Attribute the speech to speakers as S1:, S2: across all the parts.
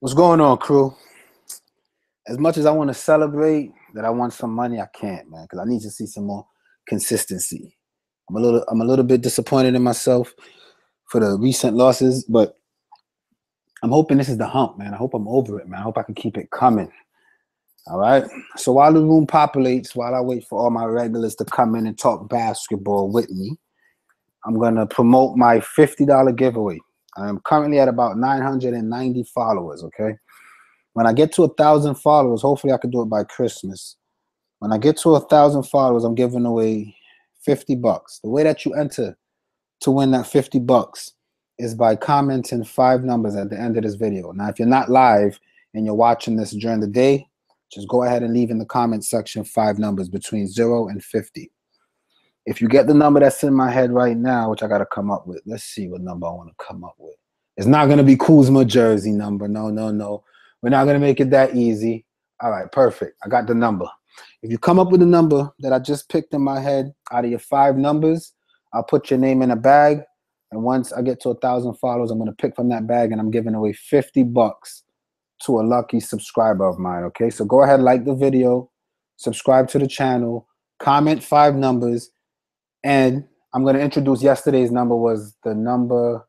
S1: What's going on, crew? As much as I want to celebrate that I won some money, I can't, man, because I need to see some more consistency. I'm a little bit disappointed in myself for the recent losses, but I'm hoping this is the hump, man. I hope I'm over it, man. I hope I can keep it coming. All right. So while the room populates, while I wait for all my regulars to come in and talk basketball with me, I'm gonna promote my $50 giveaway. I'm currently at about 990 followers. Okay. When I get to 1,000 followers, hopefully I can do it by Christmas. When I get to 1,000 followers, I'm giving away $50. The way that you enter to win that $50 is by commenting 5 numbers at the end of this video. Now, if you're not live and you're watching this during the day, just go ahead and leave in the comment section 5 numbers between 0 and 50. If you get the number that's in my head right now, which I got to come up with, let's see what number I want to come up with. It's not going to be Kuzma jersey number. No, no, no. We're not going to make it that easy. All right, perfect. I got the number. If you come up with a number that I just picked in my head out of your 5 numbers, I'll put your name in a bag. And once I get to 1,000 followers, I'm going to pick from that bag and I'm giving away $50 to a lucky subscriber of mine. Okay, so go ahead, like the video, subscribe to the channel, comment 5 numbers. And I'm going to introduce yesterday's number was the number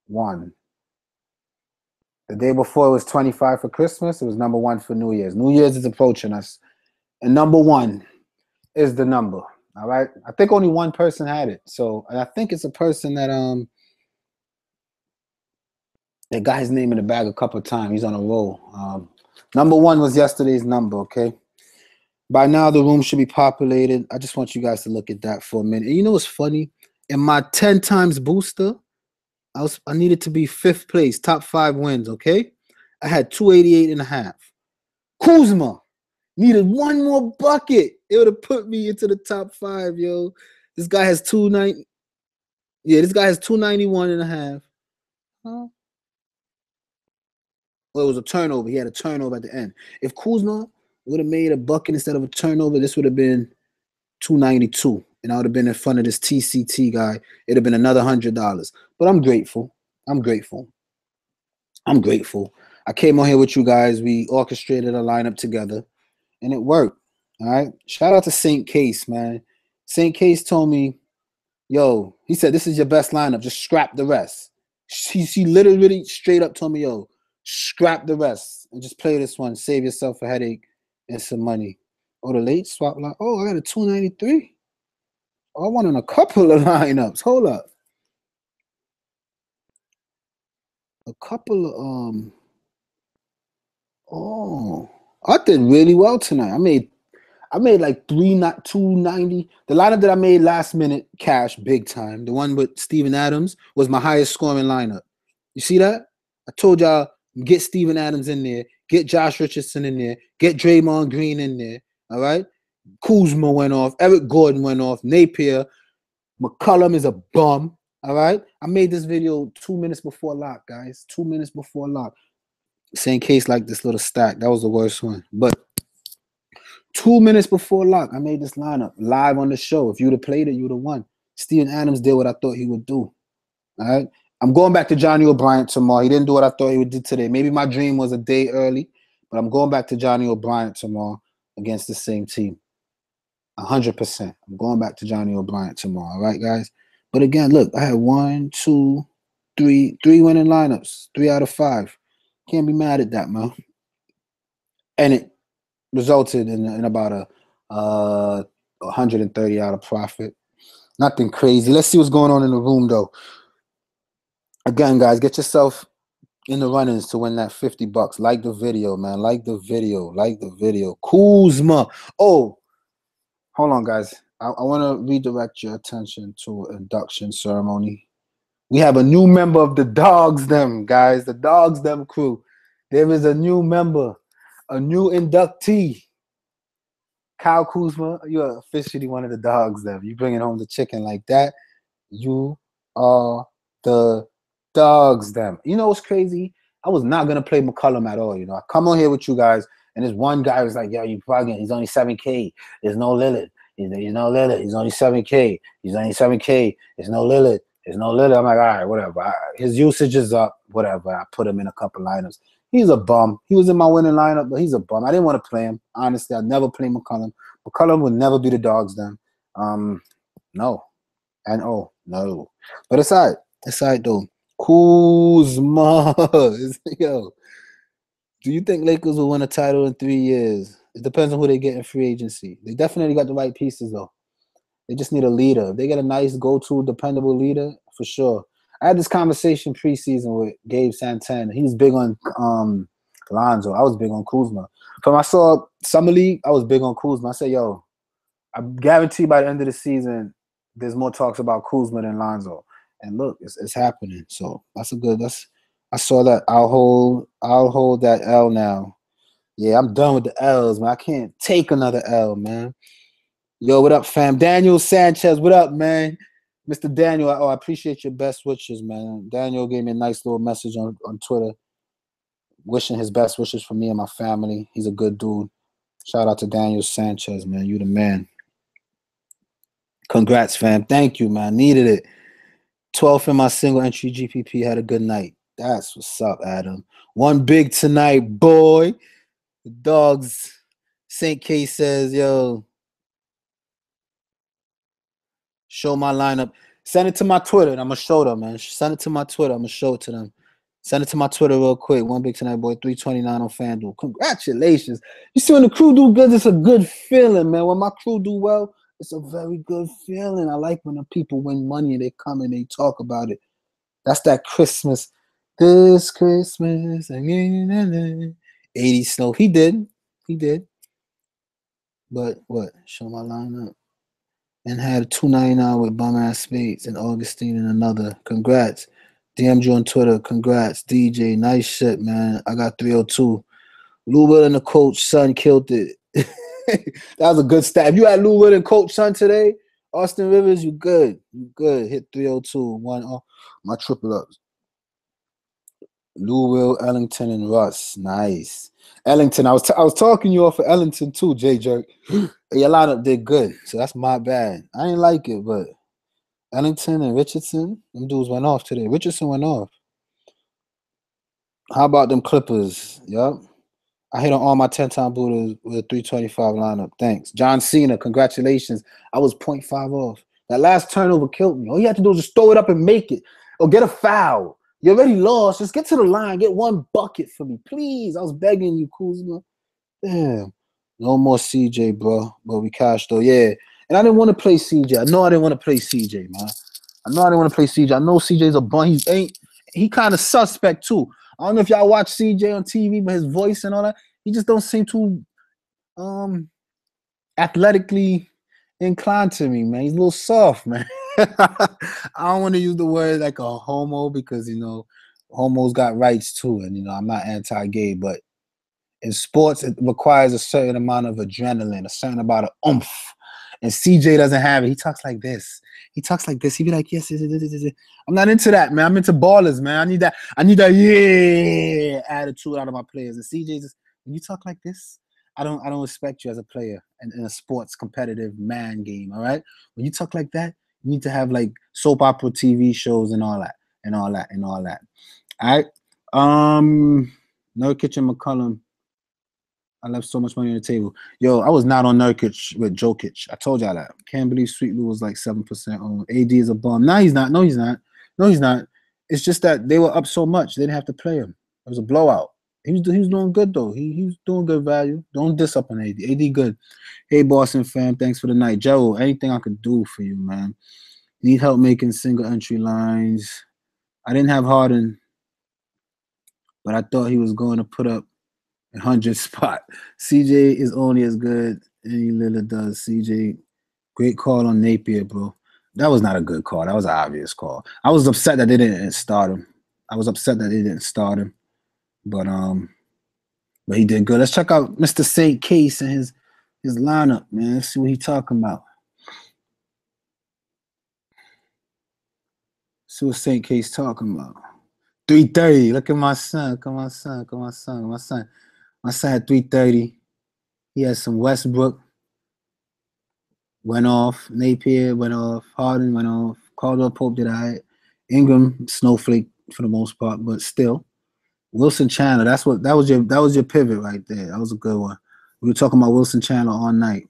S1: 1. The day before it was 25 for Christmas. It was number 1 for New Year's. New Year's is approaching us. And number 1 is the number. All right. I think only one person had it. So and I think it's a person that got his name in the bag a couple of times. He's on a roll. Number 1 was yesterday's number. Okay. By now, the room should be populated. I just want you guys to look at that for a minute. And you know what's funny? In my 10 times booster, I needed to be 5th place, top 5 wins, okay? I had 288.5. Kuzma needed one more bucket. It would have put me into the top 5, yo. This guy has 290. Yeah, this guy has 291.5. Huh? Well, it was a turnover. He had a turnover at the end. If Kuzma would have made a bucket instead of a turnover, this would have been 292. And I would have been in front of this TCT guy. It'd have been another $100. But I'm grateful. I'm grateful. I'm grateful. I came on here with you guys. We orchestrated a lineup together, and it worked. All right. Shout out to St. Case, man. St. Case told me, yo, he said, this is your best lineup. Just scrap the rest. She literally straight up told me, yo, scrap the rest and just play this one. Save yourself a headache and some money. Oh, the late swap line. Oh, I got a 293. Oh, I won on a couple of lineups. Hold up. A couple of oh, I did really well tonight. I made like 290. The lineup that I made last minute cash big time. The one with Steven Adams was my highest scoring lineup. You see that? I told y'all get Steven Adams in there, get Josh Richardson in there, get Draymond Green in there. All right. Kuzma went off. Eric Gordon went off. Napier. McCollum is a bum. All right. I made this video 2 minutes before lock, guys. 2 minutes before lock. Same case like this little stack. That was the worst one. But 2 minutes before lock, I made this lineup live on the show. If you'd have played it, you would have won. Steven Adams did what I thought he would do. All right. I'm going back to Johnny O'Brien tomorrow. He didn't do what I thought he would do today. Maybe my dream was a day early, but I'm going back to Johnny O'Brien tomorrow against the same team. 100%. I'm going back to Johnny O'Brien tomorrow. All right, guys. But again, look, I had 1, 2, 3 winning lineups. 3 out of 5. Can't be mad at that, man. And it resulted in about a 130 out of profit. Nothing crazy. Let's see what's going on in the room, though. Again, guys, get yourself in the run-ins to win that $50. Like the video, man. Like the video. Like the video. Kuzma. Oh, hold on, guys. I want to redirect your attention to an induction ceremony. We have a new member of the Dogs Them, guys. The Dogs Them crew. There is a new member, a new inductee. Kyle Kuzma, you're officially one of the Dogs Them. You bringing home the chicken like that. You are the Dogs Them. You know what's crazy? I was not going to play McCollum at all. You know, I come on here with you guys, and this one guy was like, yo, you bugging. He's only 7K. There's no Lillard. He's no Lillard. He's only 7K. He's only 7K. There's no Lillard. There's no Lillard. I'm like, all right, whatever. His usage is up. Whatever. I put him in a couple lineups. He's a bum. He was in my winning lineup, but he's a bum. I didn't want to play him. Honestly, I'd never play McCollum. McCollum would never be the dogs then. No. And no. But it's all right. It's all right, though. Kuzma. Yo. Do you think Lakers will win a title in 3 years? It depends on who they get in free agency. They definitely got the right pieces, though. They just need a leader. If they get a nice, go-to, dependable leader, for sure. I had this conversation preseason with Gabe Santana. He was big on Lonzo. I was big on Kuzma. From I saw Summer League, I was big on Kuzma. I said, yo, I guarantee by the end of the season, there's more talks about Kuzma than Lonzo. And look, it's happening. So I saw that. I'll hold that L now. Yeah, I'm done with the L's, man. I can't take another L, man. Yo, what up, fam? Daniel Sanchez, what up, man? Mr. Daniel, I appreciate your best wishes, man. Daniel gave me a nice little message on Twitter, wishing his best wishes for me and my family. He's a good dude. Shout out to Daniel Sanchez, man. You the man. Congrats, fam. Thank you, man. Needed it. 12th in my single entry GPP. Had a good night. That's what's up, Adam. One big tonight, boy. The dogs. St. K says, yo, show my lineup. Send it to my Twitter, and I'm going to show them, man. Send it to my Twitter. I'm going to show it to them. Send it to my Twitter real quick. One big tonight, boy. 329 on FanDuel. Congratulations. You see when the crew do good, it's a good feeling, man. When my crew do well, it's a very good feeling. I like when the people win money and they come and they talk about it. That's that Christmas. This Christmas. 80 snow. He did. But what? Show my lineup. And had 299 with bum ass spades and Augustine and another. Congrats. DM'd you on Twitter. Congrats. DJ. Nice shit, man. I got 302. Lou Will and the coach son killed it. That was a good stat. If you had Lou Will and coach son today, Austin Rivers, you good. You good. Hit 302. One my triple ups. Lou Will, Ellington, and Russ. Nice. Ellington, I was talking you off for Ellington too, J Jerk. Your lineup did good, so that's my bad. I ain't like it, but Ellington and Richardson, them dudes went off today. Richardson went off. How about them Clippers? Yup. I hit on all my 10-time Buddhas with a 325 lineup. Thanks. John Cena, congratulations. I was 0.5 off. That last turnover killed me. All you have to do is just throw it up and make it. Or get a foul. You already lost. Just get to the line. Get one bucket for me. Please. I was begging you, Kuzma. Damn. No more CJ, bro. But we cashed, though. Yeah. And I didn't want to play CJ. I know I didn't want to play CJ, man. I know CJ's a bum. He kind of suspect, too. I don't know if y'all watch CJ on TV, but his voice and all that, he just don't seem too athletically inclined to me, man. He's a little soft, man. I don't want to use the word like a homo because, homos got rights too. And, I'm not anti-gay, but in sports, it requires a certain amount of adrenaline, a certain amount of oomph. And CJ doesn't have it. He talks like this. He'd be like, yes. I'm not into that, man. I'm into ballers, man. I need that yeah attitude out of my players. And CJ just, when you talk like this, I don't respect you as a player in a sports competitive man game, all right? When you talk like that, you need to have like soap opera TV shows and all that. All right? Nurkic and McCollum. I left so much money on the table. Yo, I was not on Nurkic with Jokic. I told y'all that. Can't believe Sweet Lou was like 7% on. AD is a bum. No, he's not. It's just that they were up so much. They didn't have to play him. It was a blowout. He was doing good, though. He was doing good value. Don't diss up on AD. AD good. Hey, Boston fam. Thanks for the night. Joe, anything I could do for you, man. Need help making single entry lines. I didn't have Harden, but I thought he was going to put up 100 spot. CJ is only as good any Lillard does. CJ, great call on Napier, bro. That was not a good call. That was an obvious call. I was upset that they didn't start him. But he did good. Let's check out Mr. St. Case and his lineup, man. Let's see what he's talking about. See what St. Case talking about. 330. Look at my son. My son had 330. He had some Westbrook. Went off. Napier went off. Harden went off. Caldwell Pope did all right. Ingram, snowflake for the most part, but still. Wilson Chandler. That was your pivot right there. That was a good one. We were talking about Wilson Chandler all night.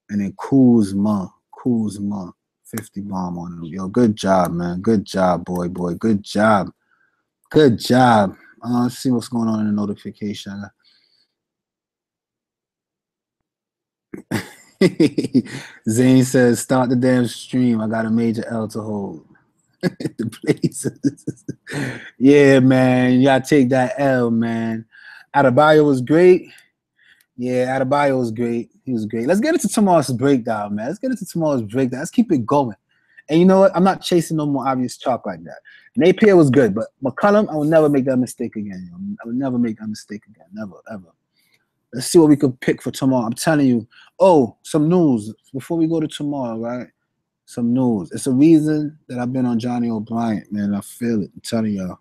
S1: And then Kuzma, 50 bomb on him. Yo, good job, man. Good job, boy. Good job. Good job. Let's see what's going on in the notification. Zane says, start the damn stream. I got a major L to hold. The Blazers. Yeah, man. You gotta take that L, man. Adebayo was great. Yeah, Adebayo was great. He was great. Let's get into tomorrow's breakdown, man. Let's keep it going. And you know what? I'm not chasing no more obvious chalk like that. Napier was good, but McCollum, I will never make that mistake again. I will never make that mistake again. Never, ever. Let's see what we could pick for tomorrow. I'm telling you. Oh, some news before we go to tomorrow, right? Some news. It's a reason that I've been on Johnny O'Brien, man. I feel it. I'm telling y'all.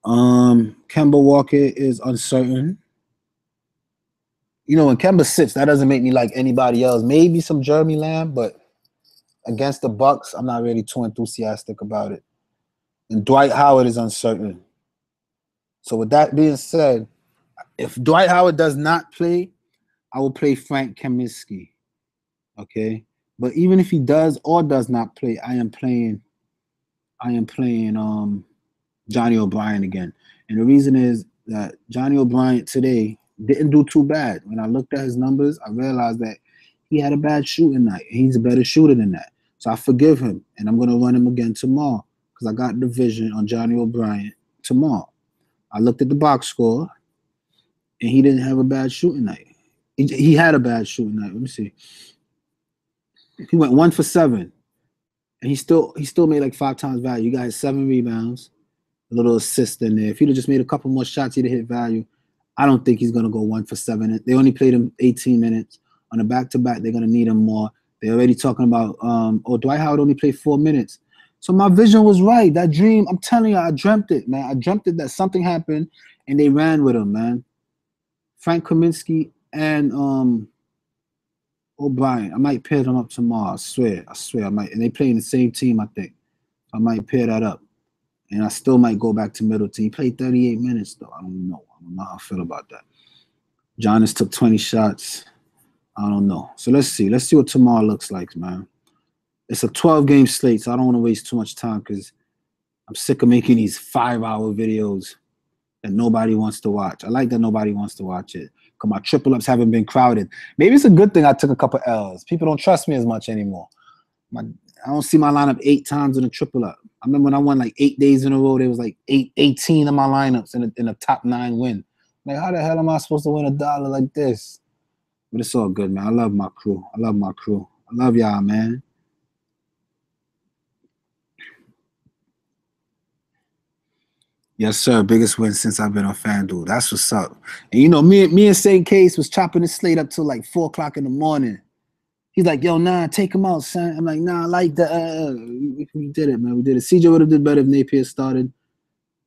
S1: Kemba Walker is uncertain. You know, when Kemba sits, that doesn't make me like anybody else. Maybe some Jeremy Lamb, but against the Bucks, I'm not really too enthusiastic about it. And Dwight Howard is uncertain. So with that being said, if Dwight Howard does not play, I will play Frank Kaminsky. Okay? But even if he does or does not play, I am playing Johnny O'Brien again. And the reason is that Johnny O'Brien today didn't do too bad. When I looked at his numbers, I realized that he had a bad shooting night. He's a better shooter than that. So I forgive him, and I'm going to run him again tomorrow because I got the vision on Johnny O'Brien tomorrow. I looked at the box score, and he didn't have a bad shooting night. He had a bad shooting night. Let me see. He went 1 for 7, and he still made like 5 times value. You got 7 rebounds, a little assist in there. If he'd have just made a couple more shots, he'd have hit value. I don't think he's going to go 1 for 7. They only played him 18 minutes. On a back-to-back, they're going to need him more. They're already talking about, Dwight Howard only played 4 minutes. So my vision was right. That dream, I'm telling you, I dreamt it, man. I dreamt it that something happened, and they ran with him, man. Frank Kaminsky and O'Brien. I might pair them up tomorrow. I swear I might. And they play in the same team, I think. I might pair that up. And I still might go back to Middleton. He played 38 minutes, though. I don't know how I feel about that. Giannis took 20 shots. I don't know. So let's see. Let's see what tomorrow looks like, man. It's a 12-game slate, so I don't want to waste too much time because I'm sick of making these 5-hour videos that nobody wants to watch. I like that nobody wants to watch it because my triple-ups haven't been crowded. Maybe it's a good thing I took a couple L's. People don't trust me as much anymore. I don't see my lineup 8 times in a triple-up. I remember when I won like 8 days in a row, there was like 18 of my lineups in a top 9 win. Like, how the hell am I supposed to win $1 like this? But it's all good, man. I love my crew. I love y'all, man. Yes, sir. Biggest win since I've been on FanDuel. That's what's up. And you know, me and St. Case was chopping the slate up till like 4 o'clock in the morning. He's like, yo, nah, take him out, son. I'm like, nah, I like that. We did it, man. We did it. CJ would have did better if Napier started.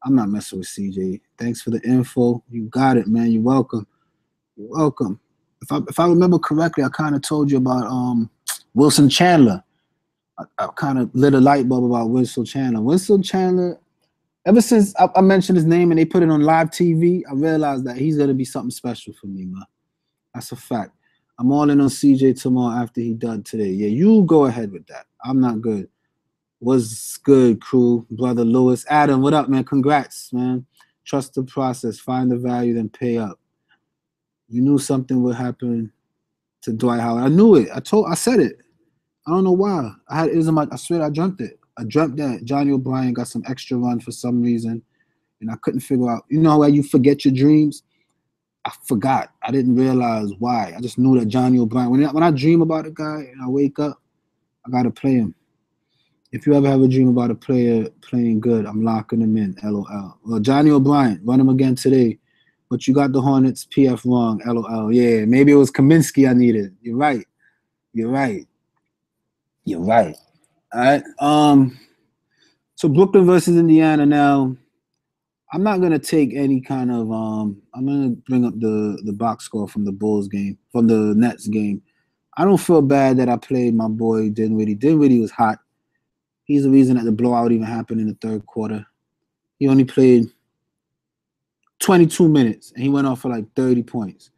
S1: I'm not messing with CJ. Thanks for the info. You got it, man. You're welcome. You're welcome. If I remember correctly, I kind of told you about Wilson Chandler. I kind of lit a light bulb about Wilson Chandler. Wilson Chandler, ever since I mentioned his name and they put it on live TV, I realized that he's going to be something special for me, man. That's a fact. I'm all in on CJ tomorrow after he done today. Yeah, you go ahead with that. I'm not good. What's good, crew? Brother Lewis. Adam, what up, man? Congrats, man. Trust the process. Find the value, then pay up. You knew something would happen to Dwight Howard. I knew it. I said it. I don't know why. I swear I dreamt it. I dreamt that Johnny O'Brien got some extra run for some reason, and I couldn't figure out. You know how you forget your dreams? I forgot. I didn't realize why. I just knew that Johnny O'Brien. When I dream about a guy and I wake up, I gotta play him. If you ever have a dream about a player playing good, I'm locking him in. LOL. Well, Johnny O'Brien, run him again today. But you got the Hornets PF wrong. LOL. Yeah, maybe it was Kaminsky I needed. You're right. All right. So Brooklyn versus Indiana now. I'm not gonna take any kind of I'm gonna bring up the box score from the Bulls game, from the Nets game. I don't feel bad that I played my boy Dinwiddie. Dinwiddie was hot. He's the reason that the blowout even happened in the third quarter. He only played 22 minutes, and he went off for like 30 points.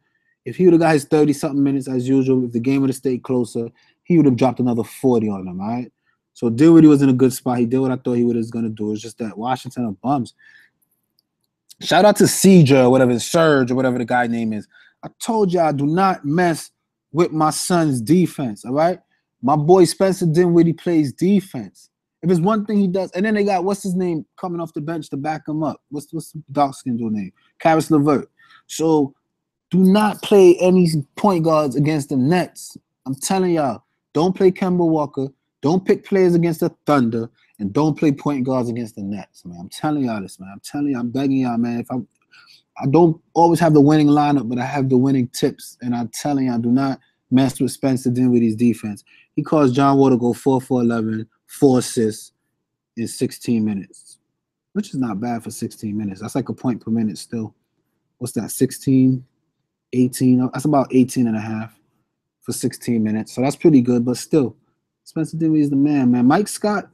S1: If he would have got his 30-something minutes as usual, if the game would have stayed closer, he would have dropped another 40 on them, all right? So Dinwiddie was in a good spot. He did what I thought he was going to do. It's just that Washington are bums. Shout out to Serge or whatever the guy name is. I told y'all, do not mess with my son's defense, all right? My boy Spencer Dinwiddie plays defense. If it's one thing he does, and then they got, what's his name, coming off the bench to back him up. What's the dark skin dude name? Karis LeVert. So do not play any point guards against the Nets. I'm telling y'all, don't play Kemba Walker. Don't pick players against the Thunder, and don't play point guards against the Nets, man. I'm telling y'all this, man. I'm telling y'all, I'm begging y'all, man. If I don't always have the winning lineup, but I have the winning tips, and I'm telling y'all, do not mess with Spencer Dinwiddie's defense. He caused John Wall to go 4 for 11, 4 assists in 16 minutes, which is not bad for 16 minutes. That's like a point per minute still. What's that, 16, 18? That's about 18 and a half for 16 minutes. So that's pretty good, but still, Spencer Dinwiddie is the man, man. Mike Scott,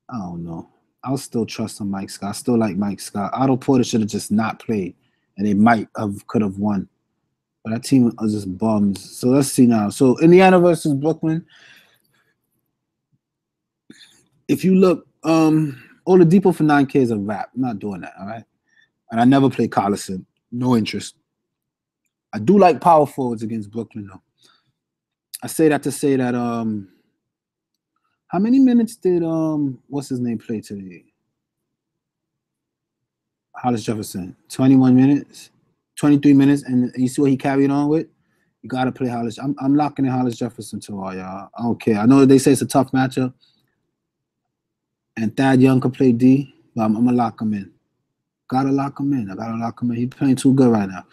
S1: I don't know. I'll still trust on Mike Scott. I still like Mike Scott. Otto Porter should have just not played, and they could have won. But that team was just bums. So let's see now. So Indiana versus Brooklyn. If you look, Oladipo for 9K is a wrap. I'm not doing that, all right? And I never play Collison. No interest. I do like power forwards against Brooklyn, though. I say that to say that how many minutes did what's his name play today? Hollis Jefferson. 21 minutes, 23 minutes, and you see what he carried on with? You gotta play Hollis. I'm locking in Hollis Jefferson too, all y'all. I don't care. I know they say it's a tough matchup, and Thad Young can play D, but I'm gonna lock him in. Gotta lock him in. I gotta lock him in. He's playing too good right now.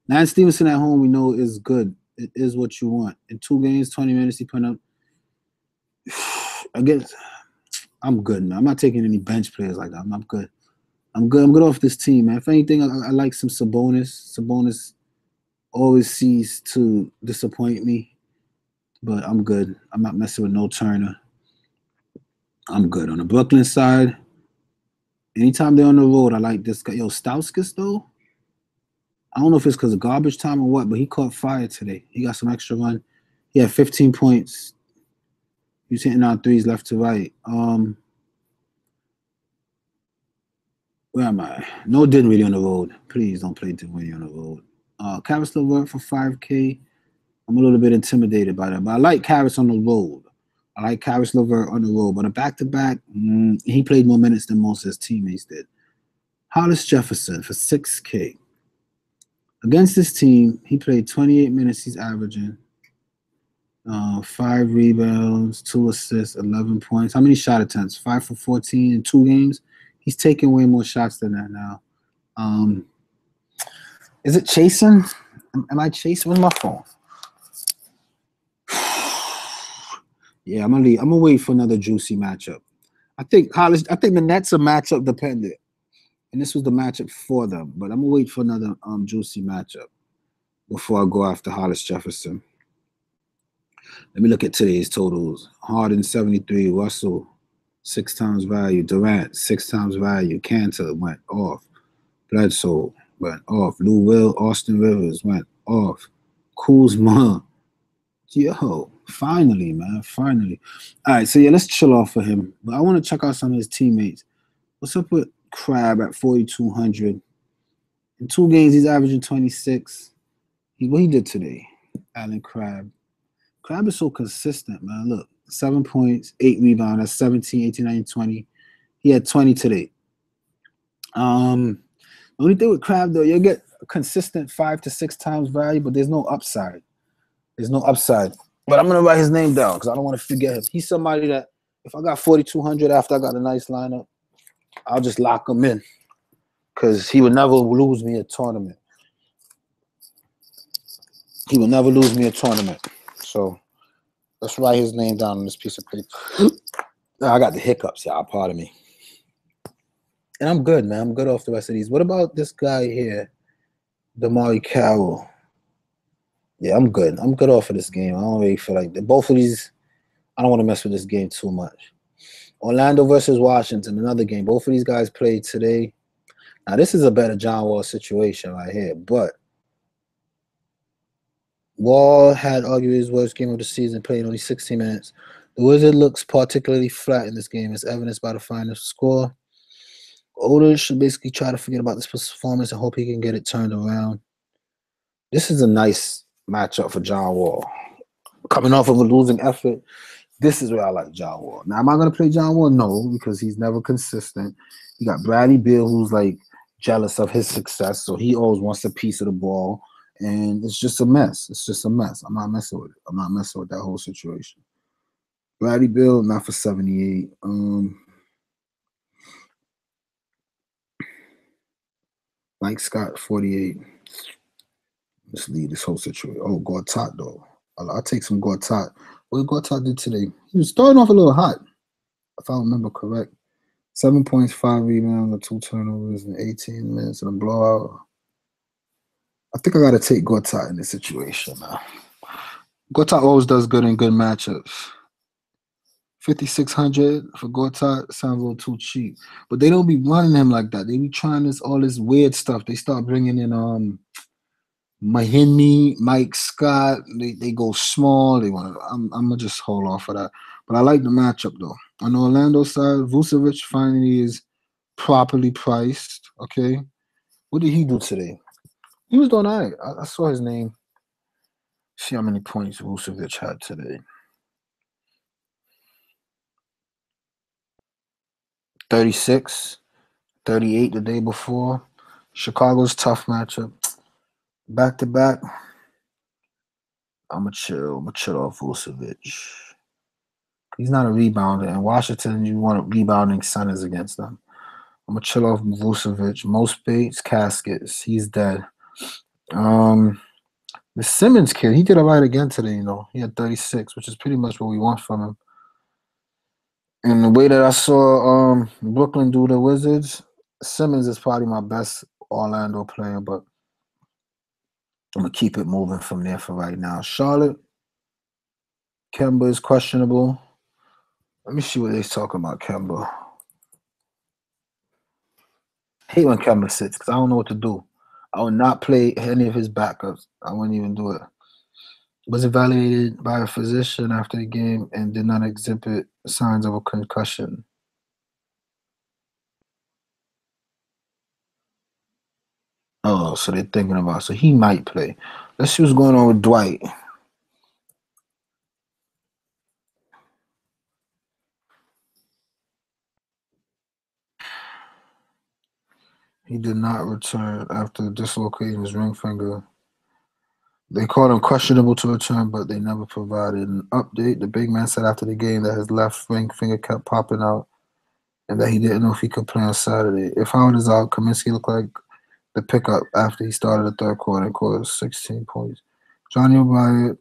S1: Lance Stevenson at home, we know is good. It is what you want. In 2 games, 20 minutes, he put up. I guess I'm good, man. I'm not taking any bench players like that. I'm good. I'm good off this team, man. If anything, I like some Sabonis. Sabonis always seems to disappoint me, but I'm good. I'm not messing with no Turner. I'm good. On the Brooklyn side, anytime they're on the road, I like this guy. Yo, Stauskas, though, I don't know if it's because of garbage time or what, but he caught fire today. He got some extra run. He had 15 points. He was hitting out threes left to right. Where am I? No Dinwiddie on the road. Please don't play Dinwiddie on the road. Karis LeVert for 5K. I'm a little bit intimidated by that, but I like Karis on the road. I like Karis LeVert on the road, but a back-to-back, he played more minutes than most of his teammates did. Hollis Jefferson for 6K. Against this team, he played 28 minutes. He's averaging 5 rebounds, 2 assists, 11 points. How many shot attempts? 5 for 14 in 2 games. He's taking way more shots than that now. Is it chasing? Am I chasing? Where's my phone? Yeah, I'm gonna wait for another juicy matchup. I think the Nets are matchup dependent, and this was the matchup for them. But I'm gonna wait for another juicy matchup before I go after Hollis Jefferson. Let me look at today's totals. Harden 73, Russell 6 times value, Durant 6 times value, Cantor went off, Bledsoe went off, Lou Will, Austin Rivers went off, Kuzma. Yo, finally, man, finally. All right, so yeah, let's chill off for him. But I want to check out some of his teammates. What's up with Crab at 4,200? In 2 games, he's averaging 26. What he did today, Allen Crab. Crab is so consistent, man. Look, 7 points, 8 rebounds. That's 17, 18, 19, 20. He had 20 today. The only thing with Crab, though, you'll get a consistent 5 to 6 times value, but there's no upside. There's no upside. But I'm going to write his name down because I don't want to forget him. He's somebody that if I got 4,200 after I got a nice lineup, I'll just lock him in because he would never lose me a tournament. He will never lose me a tournament. So let's write his name down on this piece of paper. I got the hiccups, y'all. Pardon me. And I'm good, man. I'm good off the rest of these. What about this guy here, Damari Carroll? Yeah, I'm good. I'm good off of this game. I don't really feel like both of these. I don't want to mess with this game too much. Orlando versus Washington, another game. Both of these guys played today. Now, this is a better John Wall situation right here, but Wall had arguably his worst game of the season, playing only 16 minutes. The Wizard looks particularly flat in this game, as evidenced by the final score. Oda should basically try to forget about this performance and hope he can get it turned around. This is a nice matchup for John Wall. Coming off of a losing effort, this is where I like John Wall. Now, am I going to play John Wall? No, because he's never consistent. You got Bradley Beal, who's like jealous of his success, so he always wants a piece of the ball, and it's just a mess. It's just a mess. I'm not messing with it. I'm not messing with that whole situation. Bradley Beal, not for 78. Mike Scott, 48. Let's leave this whole situation. Oh, Gortat, though. I'll take some Gortat. What did Gortat do today? He was starting off a little hot, if I remember correct. 7 points, 5 rebounds, 2 turnovers in 18 minutes and a blowout. I think I got to take Gortat in this situation now. Gortat always does good in good matchups. 5,600 for Gortat sounds a little too cheap. But they don't be running him like that. They be trying all this weird stuff. They start bringing in Mahimi, Mike Scott. They go small. They want to. I'm gonna just hold off for that. But I like the matchup though. On the Orlando side, Vucevic finally is properly priced. Okay, what did he do today? He was doing all right. I saw his name. See how many points Vucevic had today. 36, 38 the day before. Chicago's tough matchup. Back to back. I'm gonna chill off Vucevic. He's not a rebounder. In Washington, you want rebounding centers against them. I'm gonna chill off Vucevic. Most Bates, Caskets. He's dead. The Simmons kid, he did all right again today. He had 36, which is pretty much what we want from him. And the way that I saw Brooklyn do the Wizards, Simmons is probably my best Orlando player, but I'm going to keep it moving from there for right now. Charlotte, Kemba is questionable. Let me see what they're talking about, Kemba. I hate when Kemba sits because I don't know what to do. I would not play any of his backups. I wouldn't even do it. Was evaluated by a physician after the game and did not exhibit signs of a concussion. Oh, so they're thinking about. So he might play. Let's see what's going on with Dwight. He did not return after dislocating his ring finger. They called him questionable to return, but they never provided an update. The big man said after the game that his left ring finger kept popping out and that he didn't know if he could play on Saturday. If Howard is out, Kaminsky looked like the pickup after he started the third quarter and scored 16 points. Johnny O'Brien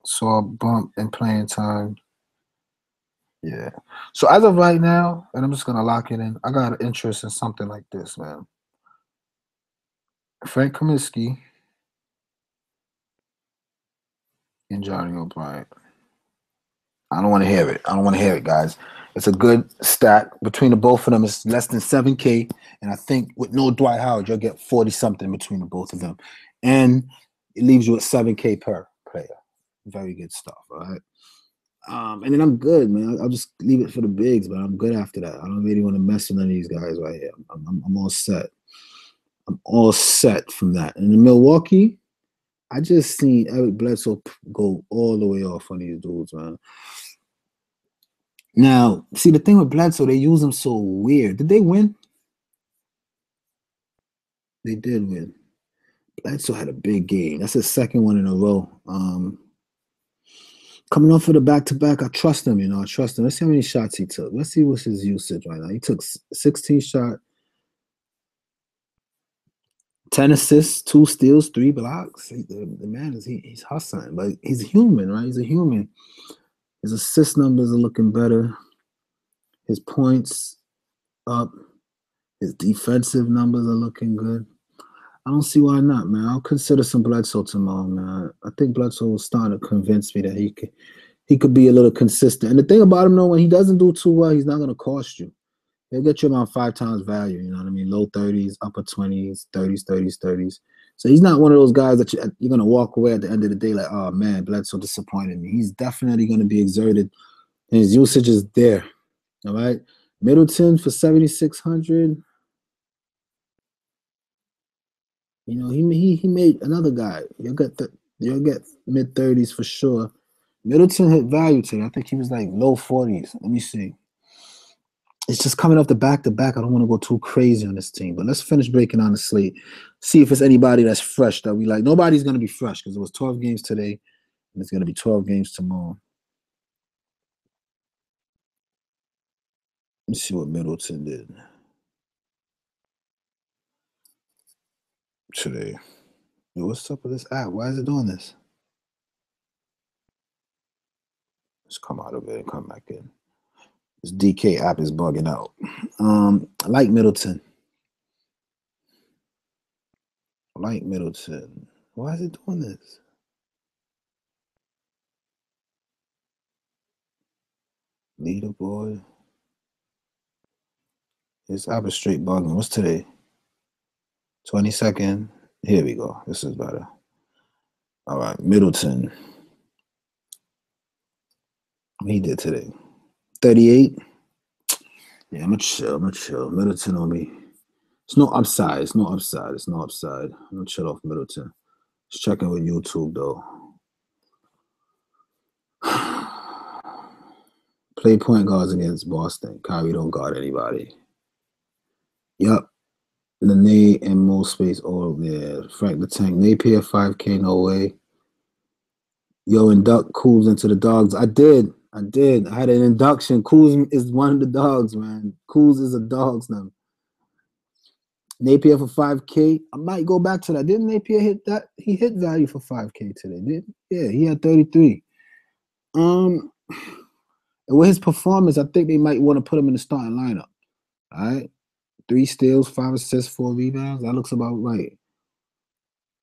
S1: saw a bump in playing time. Yeah. So as of right now, and I'm just going to lock it in, I got an interest in something like this, man. Frank Kaminsky and Johnny O'Brien. I don't want to hear it. Guys. It's a good stack. Between the both of them, it's less than 7K. And I think with no Dwight Howard, you'll get 40-something between the both of them. And it leaves you at 7K per player. Very good stuff, all right? And then I'm good, man. I'll just leave it for the bigs, but I'm good after that. I don't really want to mess with none of these guys right here. I'm all set. I'm all set from that. And in Milwaukee, I just seen Eric Bledsoe go all the way off on these dudes, man. Now, see, the thing with Bledsoe, they use him so weird. Did they win? They did win. Bledsoe had a big game. That's his second one in a row. Coming off of the back-to-back, I trust him, I trust him. Let's see how many shots he took. Let's see what's his usage right now. He took 16 shots, 10 assists, 2 steals, 3 blocks. The man he's hustling, but he's human, right? He's a human. His assist numbers are looking better. His points up. His defensive numbers are looking good. I don't see why not, man. I'll consider some Bledsoe tomorrow, man. I think Bledsoe was starting to convince me that he could be a little consistent. And the thing about him, though, when he doesn't do too well, he's not going to cost you. He'll get you around 5 times value. You know what I mean? Low 30s, upper 20s, 30s, 30s, 30s. So he's not one of those guys that you're going to walk away at the end of the day like, oh, man, Bledsoe disappointed me. He's definitely going to be exerted, and his usage is there. All right? Middleton for 7,600. You know, he made another guy. You'll get mid 30s for sure. Middleton hit value today. I think he was like low 40s. Let me see. It's just coming off the back-to-back. I don't want to go too crazy on this team, but let's finish breaking down the slate. See if it's anybody that's fresh that we like. Nobody's going to be fresh because it was 12 games today, and it's going to be 12 games tomorrow. Let's see what Middleton did today. Yo, what's up with this app? Why is it doing this? Let's come out of it and come back in. This DK app is bugging out. I like Middleton. Why is it doing this? Leaderboard. This app is straight bugging. What's today? 22nd. Here we go. This is better. All right, Middleton. What he did today? 38. Yeah, I'm gonna chill. Middleton on me. It's no upside. I'm gonna chill off Middleton. Just checking with YouTube though. Play point guards against Boston. Kyrie don't guard anybody. Yep. Nene and Mo Space all there. Frank the Tank. Napier 5K, no way. Yo, induct Kuz into the dogs. I did. I had an induction. Kuz is one of the dogs, man. Kuz is a dog's name. Napier for 5K. I might go back to that. Didn't Napier hit that? He hit value for 5K today, didn't? Yeah, he had 33. And with his performance, I think they might want to put him in the starting lineup. All right. 3 steals, 5 assists, 4 rebounds. That looks about right.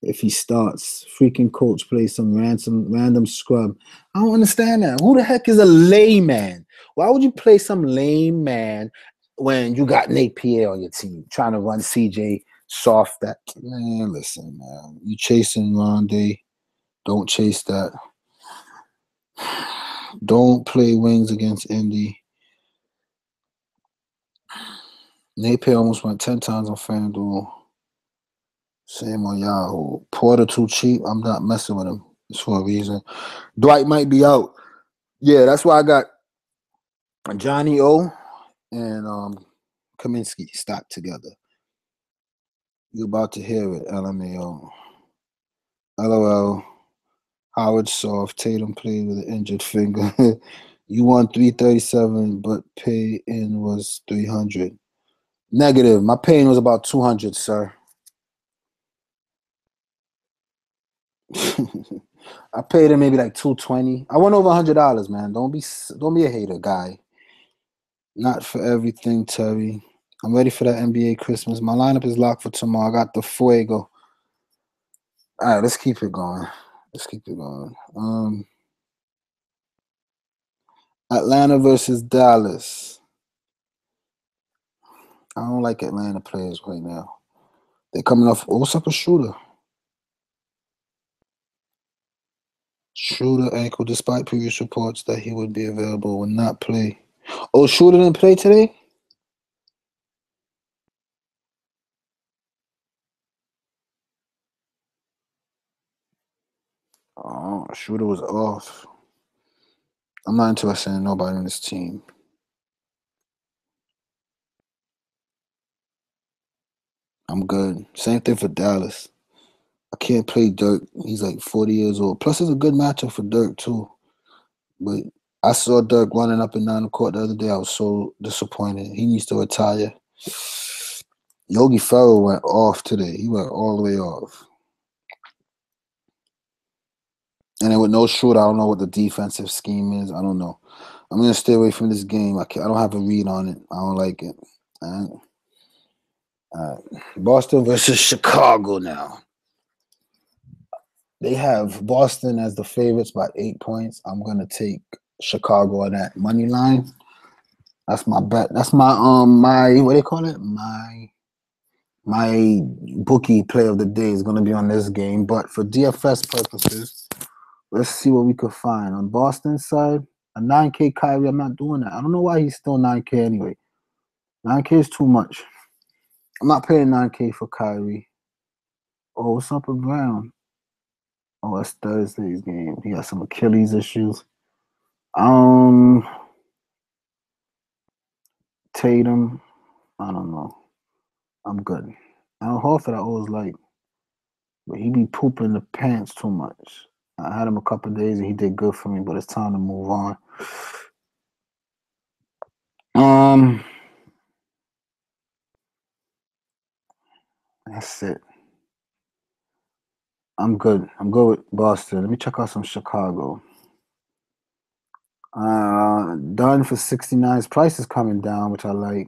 S1: If he starts, freaking coach plays some random scrub. I don't understand that. Who the heck is a layman? Why would you play some lame man when you got Napier on your team trying to run CJ soft? That man, listen, man. You chasing Rondé. Don't chase that. Don't play wings against Indy. Napier almost went 10 times on FanDuel. Same on Yahoo. Porter too cheap. I'm not messing with him. It's for a reason. Dwight might be out. Yeah, that's why I got Johnny O and Kaminsky stacked together. You're about to hear it, LMAO. LOL. Howard soft. Tatum played with an injured finger. You won 337, but pay in was 300. Negative. My pay in was about 200, sir. I paid him maybe like $220. I went over $100, man. Don't be a hater, guy. Not for everything, Terry. I'm ready for that NBA Christmas. My lineup is locked for tomorrow. I got the Fuego. All right, let's keep it going. Atlanta versus Dallas. I don't like Atlanta players right now. They're coming off. What's up with Shooter? Shooter ankle, despite previous reports that he would be available, will not play. Oh, Shooter didn't play today? Oh, Shooter was off. I'm not interested in nobody on this team. I'm good. Same thing for Dallas. I can't play Dirk. He's like 40 years old. Plus, it's a good matchup for Dirk, too. But I saw Dirk running up and down the court the other day. I was so disappointed. He needs to retire. Yogi Ferrell went off today. He went all the way off. And then with no Shooter, I don't know what the defensive scheme is. I don't know. I'm going to stay away from this game. I don't have a read on it. I don't like it. All right. Boston versus Chicago now. They have Boston as the favorites by 8 points. I'm gonna take Chicago on that money line. That's my bet. That's my what do they call it? My bookie play of the day is gonna be on this game. But for DFS purposes, let's see what we could find. On Boston's side, a 9K Kyrie, I'm not doing that. I don't know why he's still 9K anyway. 9K is too much. I'm not paying 9K for Kyrie. Oh, what's up with Brown? Oh, that's Thursday's game. He got some Achilles issues. Tatum, I don't know. I'm good. Al Horford I always like, but he be pooping the pants too much. I had him a couple of days and he did good for me, but it's time to move on. That's it. I'm good. I'm good with Boston. Let me check out some Chicago. Done for 69. His price is coming down, which I like.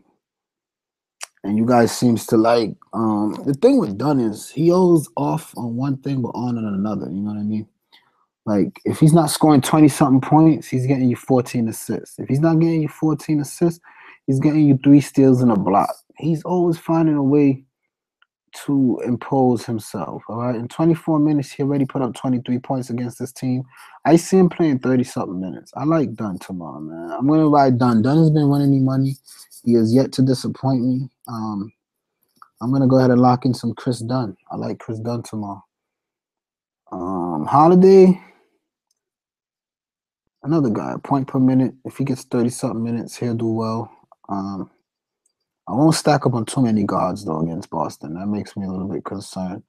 S1: And you guys seems to like. The thing with Dunn is he owes off on one thing but on another. You know what I mean? Like if he's not scoring 20-something points, he's getting you 14 assists. If he's not getting you 14 assists, he's getting you 3 steals and a block. He's always finding a way to impose himself. All right. In 24 minutes, he already put up 23 points against this team. I see him playing 30-something minutes. I like Dunn tomorrow, man. I'm gonna ride Dunn. Dunn has been winning me money. He has yet to disappoint me. I'm gonna go ahead and lock in some Chris Dunn. I like Chris Dunn tomorrow. Holiday, another guy, point per minute. If he gets 30-something minutes, he'll do well. I won't stack up on too many guards, though, against Boston. That makes me a little bit concerned.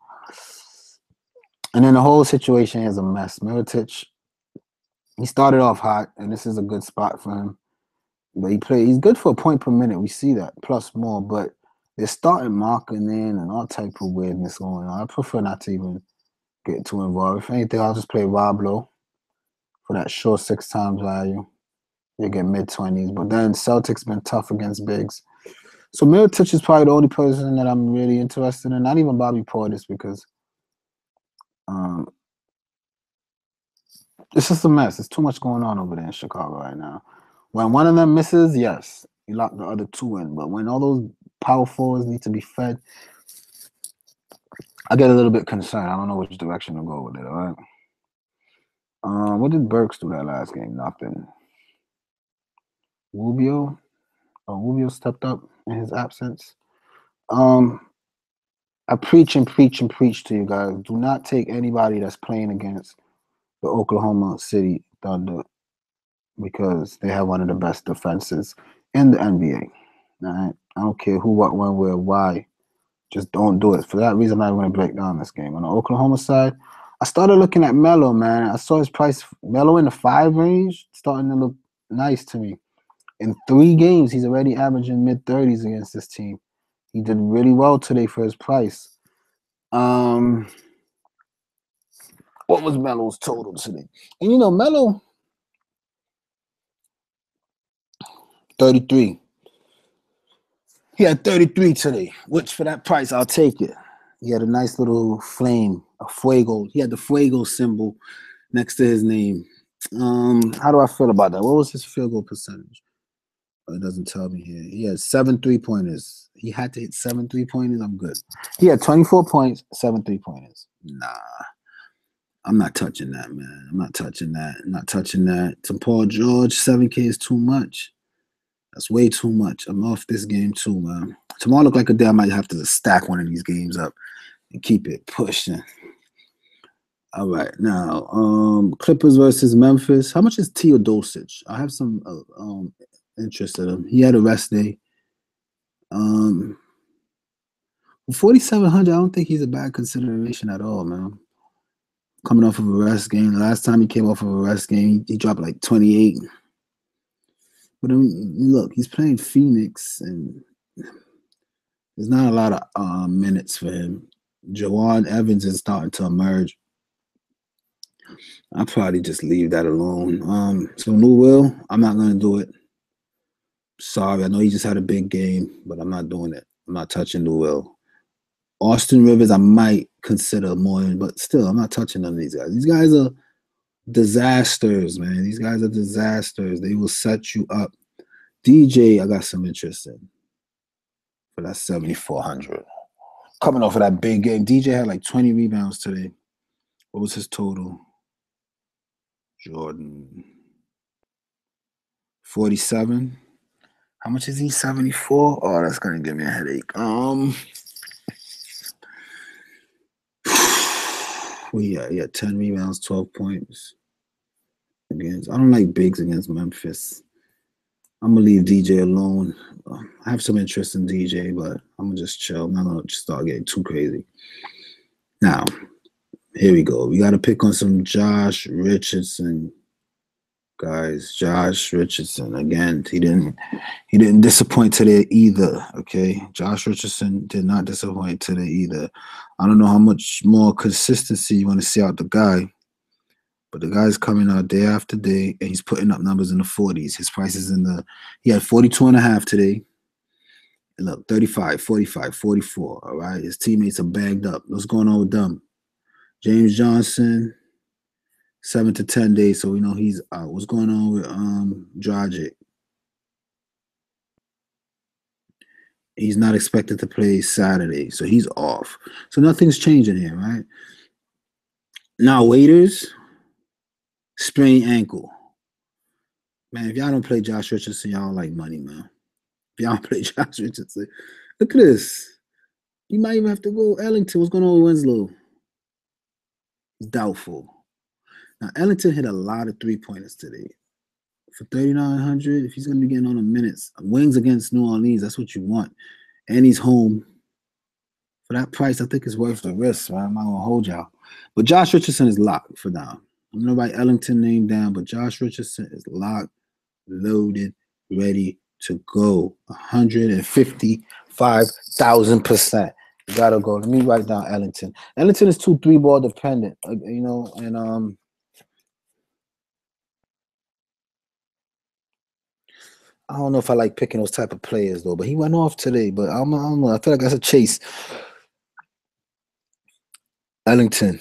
S1: And then the whole situation is a mess. Mirotic, he started off hot, and this is a good spot for him. But he's good for a point per minute. We see that, plus more. But they're starting marking in and all type of weirdness going on. I prefer not to even get too involved. If anything, I'll just play Rob Lowe for that short 6 times value. You get mid-20s. But then Celtics been tough against bigs. So Mirotic is probably the only person that I'm really interested in. Not even Bobby Portis because it's just a mess. There's too much going on over there in Chicago right now. When one of them misses, yes, you lock the other 2 in. But when all those power forwards need to be fed, I get a little bit concerned. I don't know which direction to go with it, all right? What did Burks do that last game? Nothing. Rubio? Oh, Rubio stepped up in his absence. I preach and preach and preach to you guys. Do not take anybody that's playing against the Oklahoma City Thunder because they have one of the best defenses in the NBA. All right? I don't care who, what, when, where, why. Just don't do it. For that reason, I'm not going to break down this game. On the Oklahoma side, I started looking at Melo, man. I saw his price, Melo in the 5 range, starting to look nice to me. In 3 games, he's already averaging mid-30s against this team. He did really well today for his price. What was Melo's total today? And you know, Melo, 33. He had 33 today, which for that price, I'll take it. He had a nice little flame, a fuego. He had the fuego symbol next to his name. How do I feel about that? What was his field goal percentage? It doesn't tell me here. He had 7 3-pointers. He had to hit 7 3-pointers. I'm good. He had 24 points, 7 3-pointers. Nah. I'm not touching that, man. I'm not touching that. I'm not touching that. To Paul George, 7K is too much. That's way too much. I'm off this game too, man. Tomorrow look like a day I might have to stack one of these games up and keep it pushing. All right, now Clippers versus Memphis. How much is Teodosic? I have some interest in him. He had a rest day. 4,700. I don't think he's a bad consideration at all, man. Coming off of a rest game. The last time he came off of a rest game, he dropped like 28. But look, he's playing Phoenix, and there's not a lot of minutes for him. Jawan Evans is starting to emerge. I'll probably just leave that alone. So New Will, I'm not going to do it. Sorry, I know he just had a big game, but I'm not doing it. I'm not touching New Will. Austin Rivers, I might consider more, but still, I'm not touching none of these guys. These guys are disasters, man. These guys are disasters. They will set you up. DJ, I got some interest in for that 7,400. Coming off of that big game, DJ had like 20 rebounds today. What was his total? Jordan, 47. How much is he? 74? Oh, that's gonna give me a headache. Well, yeah, 10 rebounds, 12 points. Against, I don't like bigs against Memphis. I'm gonna leave DJ alone. I have some interest in DJ, but I'm gonna just chill. I'm not gonna start getting too crazy. Now, here we go. We gotta pick on some Josh Richardson, guys. Josh Richardson again. He didn't disappoint today either. Okay, Josh Richardson did not disappoint today either. I don't know how much more consistency you want to see out the guy. But the guy's coming out day after day, and he's putting up numbers in the 40s. His price is he had 42.5 today. And look, 35, 45, 44, all right? His teammates are bagged up. What's going on with them? James Johnson, 7 to 10 days, so we know he's out. What's going on with Dragic? He's not expected to play Saturday, so he's off. So nothing's changing here, right? Now, waiters, sprained ankle. Man, if y'all don't play Josh Richardson, y'all don't like money, man. If y'all don't play Josh Richardson, look at this. You might even have to go Ellington. What's going on with Winslow? He's doubtful. Now, Ellington hit a lot of three-pointers today. For 3,900, if he's going to be getting on the minutes, wings against New Orleans, that's what you want. And he's home. For that price, I think it's worth the risk, man. I'm not going to hold y'all. But Josh Richardson is locked for now. I'm going to write Ellington name down, but Josh Richardson is locked, loaded, ready to go. 155,000%. You got to go. Let me write down Ellington. Ellington is too three-ball dependent, you know, and I don't know if I like picking those type of players, though, but he went off today, but I don't know. I feel like that's a chase. Ellington.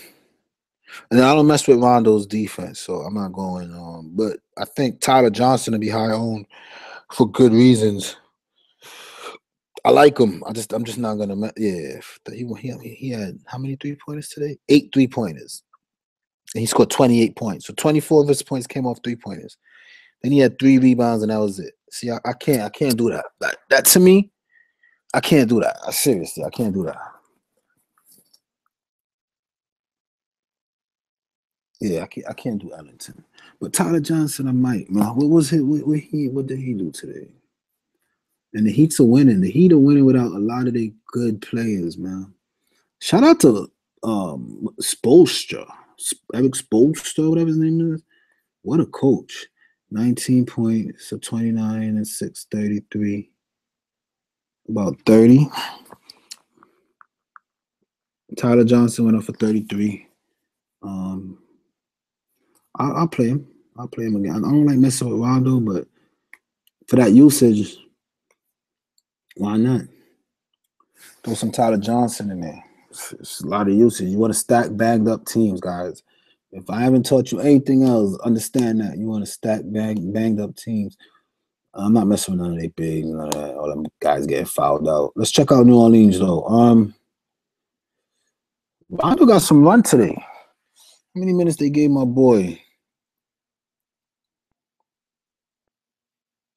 S1: And I don't mess with Rondo's defense, so I'm not going on. But I think Tyler Johnson will be high owned for good reasons. I like him. I'm just not gonna. Yeah, he had how many 3-pointers today? 8 3-pointers, and he scored 28 points. So 24 of his points came off 3-pointers. Then he had 3 rebounds, and that was it. See, I can't do that. That to me, I can't do that. Seriously, I can't do that. Yeah, I can't do Ellington. But Tyler Johnson, I might. Man, what did he do today? And the Heat's are winning. The Heat are winning without a lot of their good players, man. Shout out to Spoelstra. Eric Spoelstra, whatever his name is. What a coach. 19 points, so 29 and 6, 33. About 30. Tyler Johnson went up for 33. I'll play him. I'll play him again. I don't like messing with Rondo, but for that usage, why not? Throw some Tyler Johnson in there. It's a lot of usage. You want to stack bagged up teams, guys. If I haven't taught you anything else, understand that. You want to stack banged up teams. I'm not messing with none of their bigs, none of that. All them guys getting fouled out. Let's check out New Orleans, though. Rondo got some run today. How many minutes they gave my boy?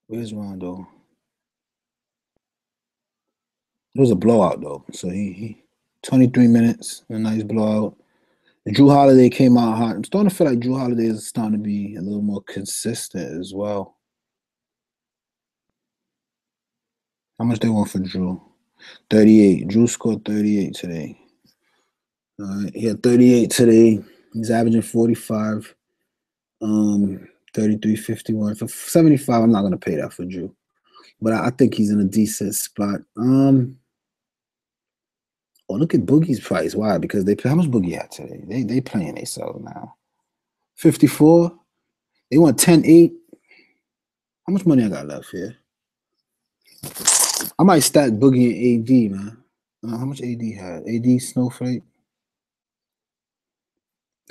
S1: Where's Rondo? It was a blowout, though. So he 23 minutes, a nice blowout. Drew Holiday came out hot. I'm starting to feel like Drew Holiday is starting to be a little more consistent as well. How much they want for Drew? 38. Drew scored 38 today. All right, he had 38 today. He's averaging 45. 33, 51. For 75, I'm not going to pay that for Drew. But I think he's in a decent spot. Oh, look at Boogie's price. Why? Because they play. How much Boogie had today? They playing themselves now. 54. They want 10-8. How much money I got left here? I might stack Boogie and AD, man. How much AD had? AD Snowflake?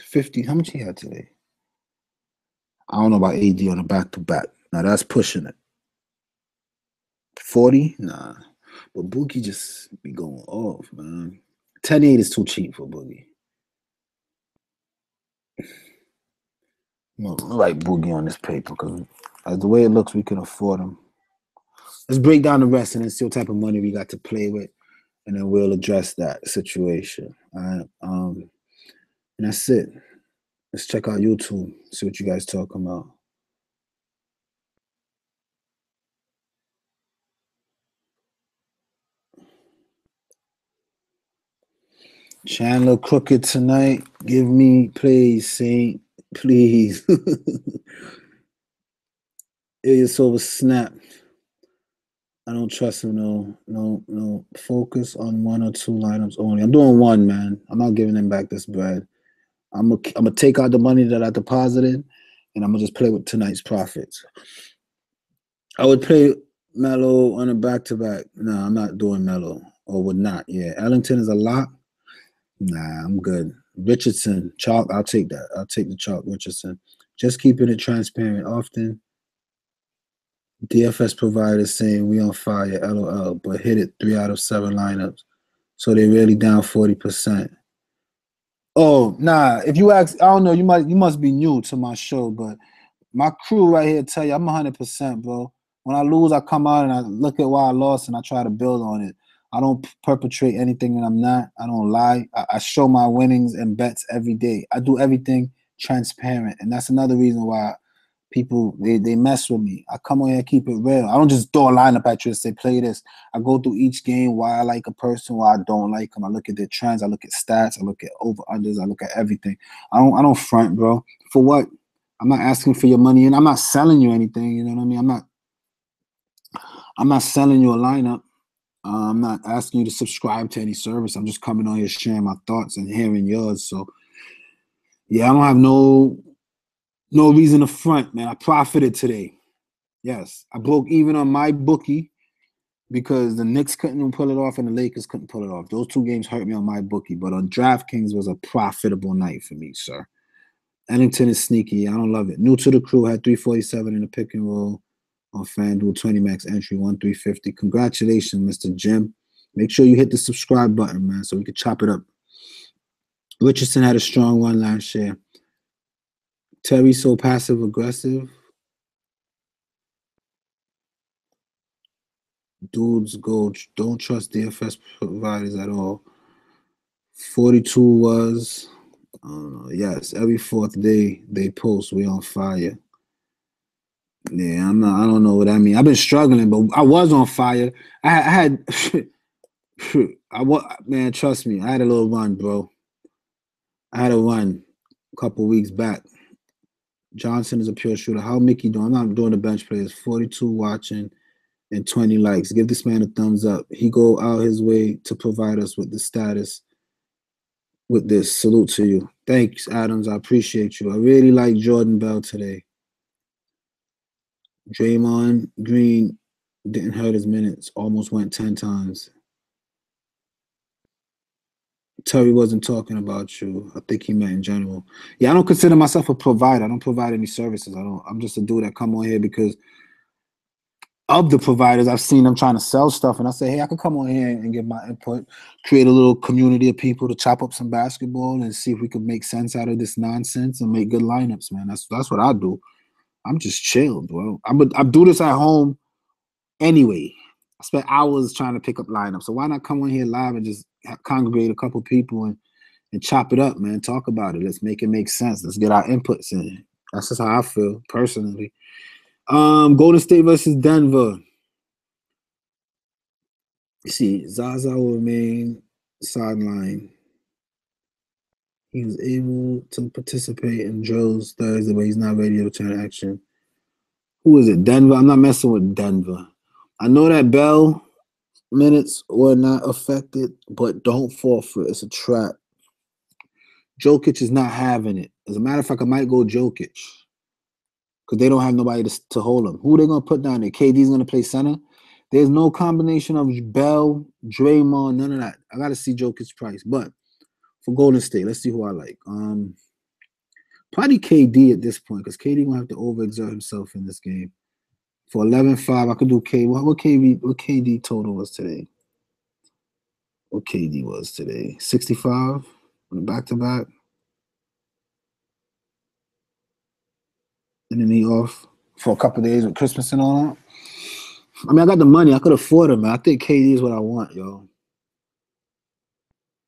S1: 50. How much he had today? I don't know about AD on a back-to-back. Now that's pushing it. 40? Nah. But Boogie just be going off, man. 10-8 is too cheap for Boogie. I like Boogie on this paper because as the way it looks, we can afford him. Let's break down the rest and then see what type of money we got to play with, and then we'll address that situation. All right. And that's it. Let's check out YouTube, see what you guys talking about. Chandler crooked tonight. Give me, please, Saint. Please. Ilyasova snap. I don't trust him. No. Focus on one or two lineups only. I'm doing one, man. I'm not giving him back this bread. I'm gonna take out the money that I deposited, and I'm gonna just play with tonight's profits. I would play Melo on a back-to-back. No, I'm not doing Melo. Or would not. Yeah, Ellington is a lock. Nah, I'm good. Richardson, chalk. I'll take that. I'll take the chalk, Richardson. Just keeping it transparent. Often, DFS providers saying we on fire, LOL, but hit it 3 out of 7 lineups. So they really down 40%. Oh, nah. If you ask, I don't know, you must be new to my show, but my crew right here tell you I'm 100%, bro. When I lose, I come out and I look at why I lost and I try to build on it. I don't perpetrate anything that I'm not. I don't lie. I show my winnings and bets every day. I do everything transparent, and that's another reason why people they mess with me. I come on here and keep it real. I don't just throw a lineup at you and say play this. I go through each game why I like a person, why I don't like them. I look at their trends. I look at stats. I look at over unders. I look at everything. I don't front, bro. For what? I'm not asking for your money, and I'm not selling you anything. You know what I mean? I'm not selling you a lineup. I'm not asking you to subscribe to any service. I'm just coming on here sharing my thoughts and hearing yours. So, yeah, I don't have no reason to front, man. I profited today. Yes, I broke even on my bookie because the Knicks couldn't pull it off and the Lakers couldn't pull it off. Those 2 games hurt me on my bookie, but on Draftkings was a profitable night for me, sir. Ellington is sneaky. I don't love it. New to the crew, had 347 in the pick and roll on FanDuel, 20 max entry, 1,350. Congratulations, Mr. Jim. Make sure you hit the subscribe button, man, so we can chop it up. Richardson had a strong one last year. Terry so passive aggressive. Dudes go. Don't trust DFS providers at all. 42 was. Yes, every 4th day they post. We on fire. Yeah, I'm not. I don't know what that means. I've been struggling, but I was on fire. I had. Man, trust me. I had a little run, bro. I had a run a couple weeks back. Johnson is a pure shooter. How Mickey doing? I'm not doing the bench players. 42 watching and 20 likes. Give this man a thumbs up. He go out his way to provide us with the status with this. Salute to you. Thanks, Adams. I appreciate you. I really like Jordan Bell today. Draymond Green didn't hurt his minutes. Almost went 10 times. Terry wasn't talking about you. I think he meant in general. Yeah, I don't consider myself a provider. I don't provide any services. I'm just a dude that come on here because of the providers. I've seen them trying to sell stuff, and I say, hey, I could come on here and give my input, create a little community of people to chop up some basketball and see if we could make sense out of this nonsense and make good lineups, man. That's what I do. I'm just chill, bro. I do this at home anyway. I spent hours trying to pick up lineups. So why not come on here live and just congregate a couple people and chop it up, man. Talk about it. Let's make it make sense. Let's get our inputs in. That's just how I feel personally. Golden State versus Denver. You see, Zaza will remain sidelined. He was able to participate in drills Thursday, but he's not ready to return action. Who is it? Denver? I'm not messing with Denver. I know that Bell minutes were not affected, but don't fall for it. It's a trap. Jokic is not having it. As a matter of fact, I might go Jokic because they don't have nobody to hold him. Who are they going to put down there? KD's going to play center? There's no combination of Bell, Draymond, none of that. I got to see Jokic's price. But for Golden State, let's see who I like. Probably KD at this point, because KD gonna have to overexert himself in this game. For 11-5, I could do K. What KD total was today? What KD was today? 65 on the back-to-back. And then he off for a couple of days with Christmas and all that. I mean, I got the money. I could afford him, man. I think KD is what I want, yo.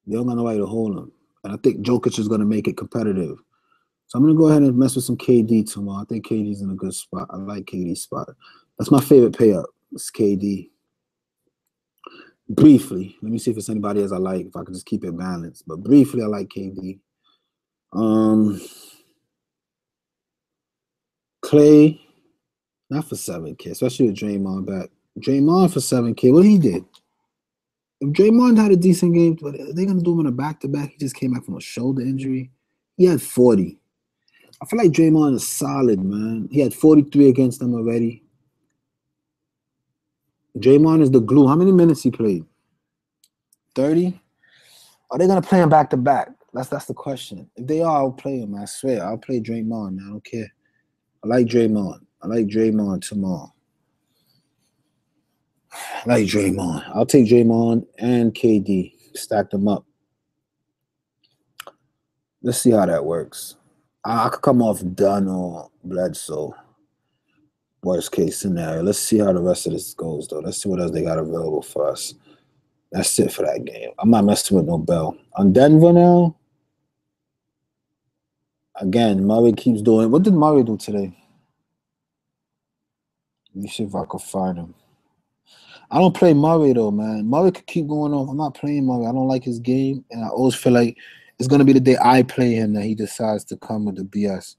S1: They don't got nobody to hold him. And I think Jokic is going to make it competitive. So I'm going to go ahead and mess with some KD tomorrow. I think KD's in a good spot. I like KD's spot. That's my favorite payout. It's KD. Briefly, let me see if it's anybody else I like, if I can just keep it balanced. But briefly, I like KD. Clay, not for 7K, especially with Draymond back. Draymond for 7K, what he did? If Draymond had a decent game, are they going to do him in a back-to-back? He just came back from a shoulder injury. He had 40. I feel like Draymond is solid, man. He had 43 against them already. Draymond is the glue. How many minutes he played? 30? Are they going to play him back-to-back? That's the question. If they are, I'll play him. I swear. I'll play Draymond, man. I don't care. I like Draymond. I like Draymond tomorrow. I like Draymond. I'll take Draymond and KD. Stack them up. Let's see how that works. I could come off Dunn or Bledsoe. Worst case scenario. Let's see how the rest of this goes, though. Let's see what else they got available for us. That's it for that game. I'm not messing with no Bell. On Denver now, again, Murray keeps doing. What did Murray do today? Let me see if I could find him. I don't play Murray, though, man. Murray could keep going on. I'm not playing Murray. I don't like his game, and I always feel like it's going to be the day I play him that he decides to come with the BS.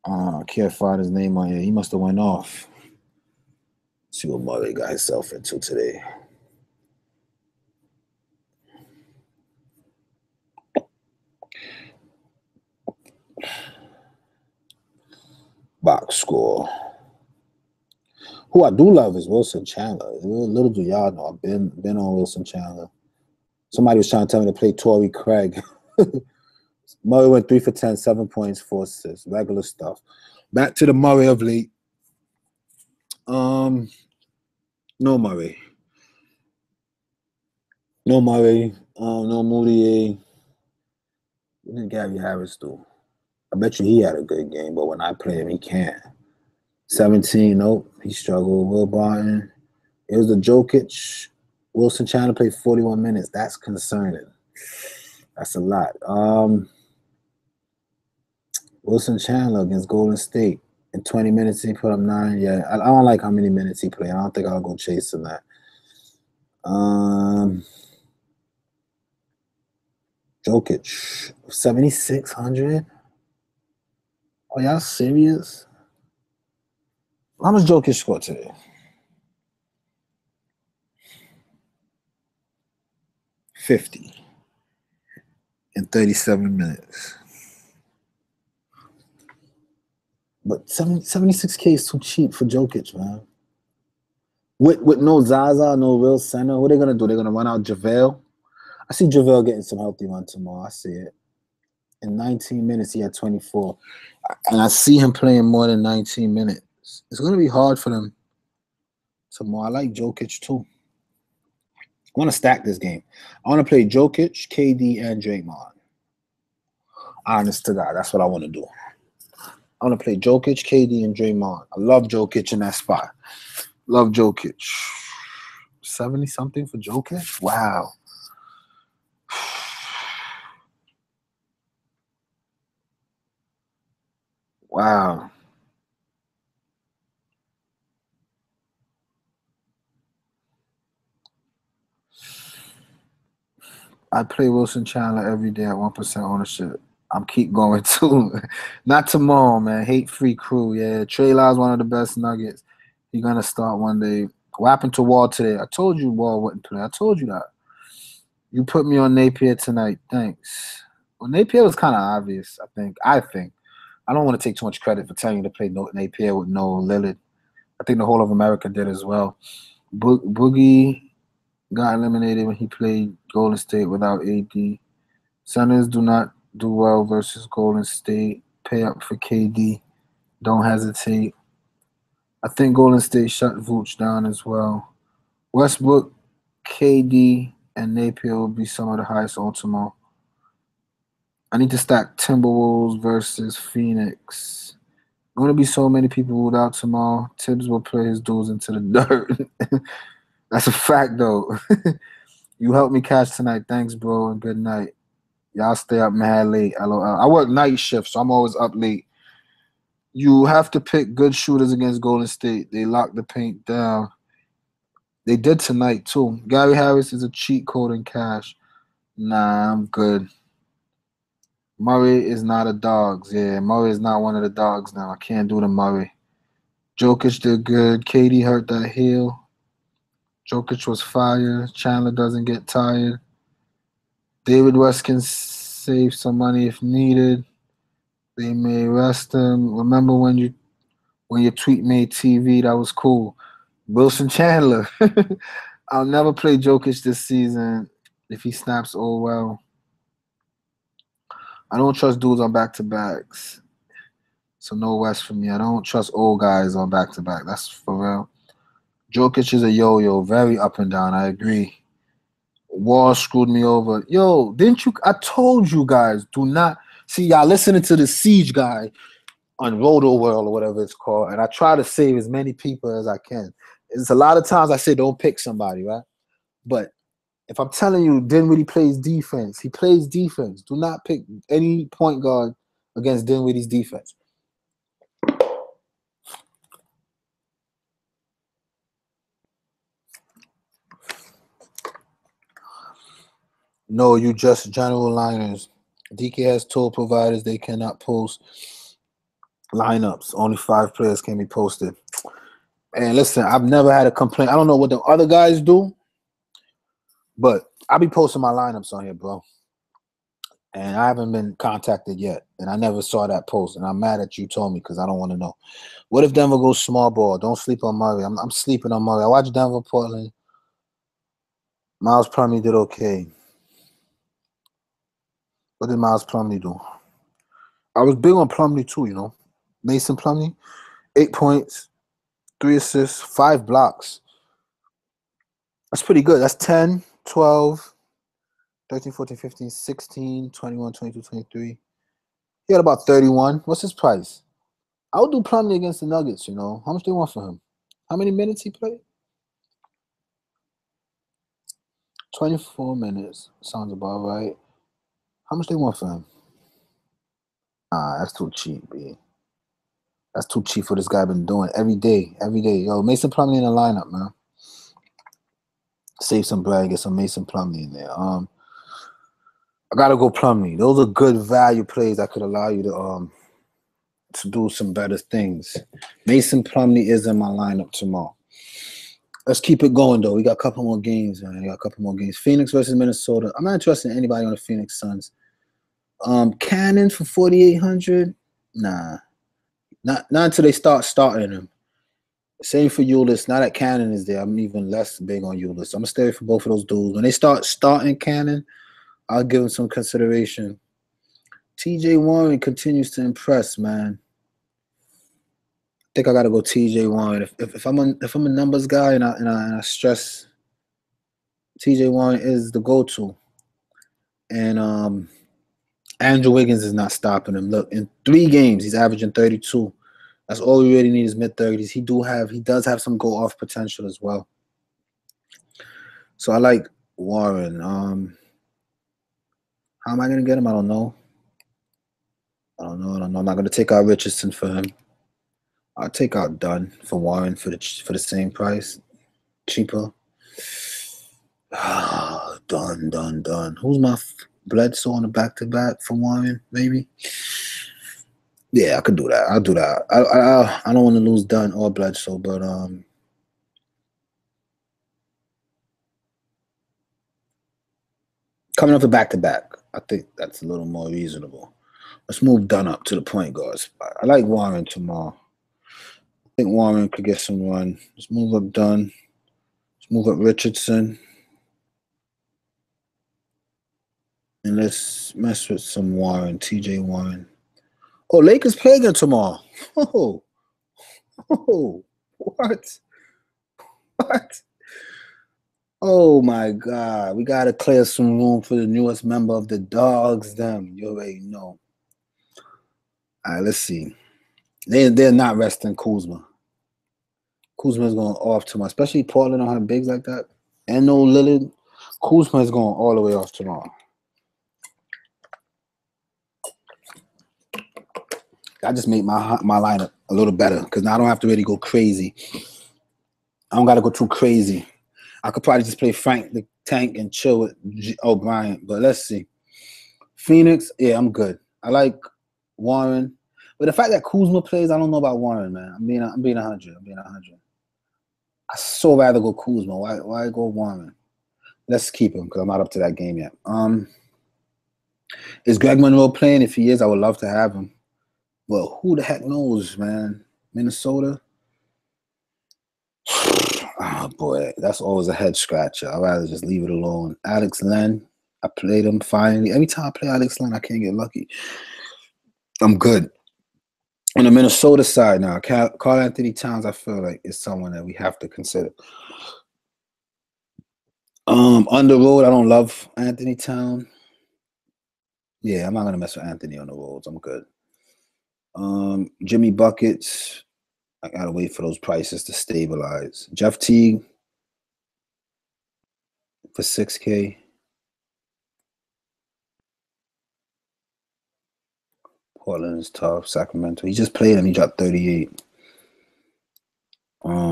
S1: I can't find his name on here. He must have went off. Let's see what Murray got himself into today. Box score. Who I do love is Wilson Chandler. Little do y'all know, I've been on Wilson Chandler. Somebody was trying to tell me to play Torrey Craig. Murray went 3 for 10, 7 points, 4 assists. Regular stuff. Back to the Murray of late. No Murray. No Murray. No Moutier. What did Gary Harris do? I bet you he had a good game, but when I play him, he can't. 17, nope. He struggled. Will Barton. It was the Jokic. Wilson Chandler played 41 minutes. That's concerning. That's a lot. Wilson Chandler against Golden State. In 20 minutes, he put up 9. Yeah, I don't like how many minutes he played. I don't think I'll go chasing that. Jokic, 7,600. Are y'all serious? How much Jokic score today? 50 in 37 minutes. But 76K is too cheap for Jokic, man. With no Zaza, no real center, what are they going to do? They're going to run out JaVale? I see JaVale getting some healthy run tomorrow. I see it. In 19 minutes, he had 24. And I see him playing more than 19 minutes. It's going to be hard for them tomorrow. I like Jokic, too. I want to stack this game. I want to play Jokic, KD, and Draymond. Honest to God, that's what I want to do. I want to play Jokic, KD, and Draymond. I love Jokic in that spot. Love Jokic. 70-something for Jokic? Wow. Wow. I play Wilson Chandler every day at 1% ownership. I'm keep going too. Not tomorrow, man. Hate-free crew. Yeah, Trey Lyles, one of the best Nuggets. He's going to start one day. What happened to Wall today? I told you Wall wouldn't play. I told you that. You put me on Napier tonight. Thanks. Well, Napier was kind of obvious, I think. I don't want to take too much credit for telling you to play Napier with no Lillard. I think the whole of America did as well. Boogie got eliminated when he played Golden State without AD. Centers do not do well versus Golden State. Pay up for KD. Don't hesitate. I think Golden State shut Vooch down as well. Westbrook, KD, and Napier will be some of the highest on tomorrow. I need to stack Timberwolves versus Phoenix. Going to be so many people ruled out tomorrow. Tibbs will play his dudes into the dirt. That's a fact, though. You helped me catch tonight. Thanks, bro, and good night. Y'all stay up mad late. LOL. I work night shift, so I'm always up late. You have to pick good shooters against Golden State. They lock the paint down. They did tonight, too. Gary Harris is a cheat code in cash. Nah, I'm good. Murray is not a dogs. Yeah, Murray is not one of the dogs now. I can't do the Murray. Jokic did good. KD hurt that heel. Jokic was fire. Chandler doesn't get tired. David West can save some money if needed. They may rest him. Remember when your tweet made TV? That was cool. Wilson Chandler. I'll never play Jokic this season if he snaps all well. I don't trust dudes on back-to-backs. So no West for me. I don't trust old guys on back-to-back. That's for real. Jokic is a yo-yo. Very up and down. I agree. Wall screwed me over. Yo, didn't you? I told you guys, do not. See, y'all listening to the Siege guy on Roto World or whatever it's called, and I try to save as many people as I can. It's a lot of times I say don't pick somebody, right? But if I'm telling you Dinwiddie plays defense, he plays defense. Do not pick any point guard against Dinwiddie's defense. No, you just general liners. DK has told providers they cannot post lineups. Only 5 players can be posted. And listen, I've never had a complaint. I don't know what the other guys do, but I'll be posting my lineups on here, bro. And I haven't been contacted yet. And I never saw that post. And I'm mad at you told me because I don't want to know. What if Denver goes small ball? Don't sleep on Murray. I'm sleeping on Murray. I watched Denver, Portland. Miles Plumlee did okay. What did Miles Plumlee do? I was big on Plumlee too, you know. Mason Plumlee, 8 points, 3 assists, 5 blocks. That's pretty good. That's 10, 12, 13, 14, 15, 16, 21, 22, 23. He had about 31. What's his price? I would do Plumlee against the Nuggets, you know. How much they want for him? How many minutes he played? 24 minutes. Sounds about right. How much they want for him? That's too cheap, B. That's too cheap for this guy been doing every day. Yo, Mason Plumlee in the lineup, man. Save some bread, get some Mason Plumlee in there. I gotta go Plumlee. Those are good value plays that could allow you to do some better things. Mason Plumlee is in my lineup tomorrow. Let's keep it going though. We got a couple more games, man. Phoenix versus Minnesota. I'm not interested in anybody on the Phoenix Suns. Cannon for 4,800. Nah, not until they start starting him. Same for Ulyss. Now that Cannon is there, I'm even less big on Ulyss. I'm gonna stay for both of those dudes. When they start starting Cannon, I'll give him some consideration. TJ Warren continues to impress, man. I think I gotta go TJ Warren. If I'm a numbers guy and I stress, TJ Warren is the go-to. And Andrew Wiggins is not stopping him. Look, in 3 games, he's averaging 32. That's all we really need is mid-30s. He does have some go-off potential as well. So I like Warren. How am I gonna get him? I don't know. I'm not gonna take out Richardson for him. I'll take out Dunn for Warren for the same price, cheaper. Dunn. Who's my Bledsoe on the back-to-back for Warren? Maybe. Yeah, I could do that. I'll do that. I don't want to lose Dunn or Bledsoe, but coming off a back-to-back, I think that's a little more reasonable. Let's move Dunn up to the point guard spot. I like Warren tomorrow. I think Warren could get some run. Let's move up Dunn. Let's move up Richardson. And let's mess with some Warren, TJ Warren. Oh, Lakers play again tomorrow. Oh, oh, what? What? Oh my God. We gotta clear some room for the newest member of the Dogs, them. You already know. All right, let's see. They're not resting Kuzma. Kuzma's going off tomorrow, especially Portland on her bigs like that. And no Lillard. Kuzma's going all the way off tomorrow. I just made my lineup a little better because now I don't have to really go crazy. I don't got to go too crazy. I could probably just play Frank the Tank and chill with O'Brien. But let's see. Phoenix, yeah, I'm good. I like Warren. But the fact that Kuzma plays, I don't know about Warren, man. I'm being 100. I so rather go Kuzma. Why go Warren? Let's keep him because I'm not up to that game yet. Is Greg Monroe playing? If he is, I would love to have him. Well, who the heck knows, man? Minnesota? Oh, boy. That's always a head scratcher. I'd rather just leave it alone. Alex Len, I played him finally. Every time I play Alex Len, I can't get lucky. I'm good. On the Minnesota side now, Karl Anthony Towns, I feel like is someone that we have to consider. On the road, I don't love Anthony Towns. Yeah, I'm not gonna mess with Anthony on the roads. I'm good. Jimmy Buckets, I gotta wait for those prices to stabilize. Jeff Teague for 6K. Portland is tough. Sacramento. He just played him. He dropped 38.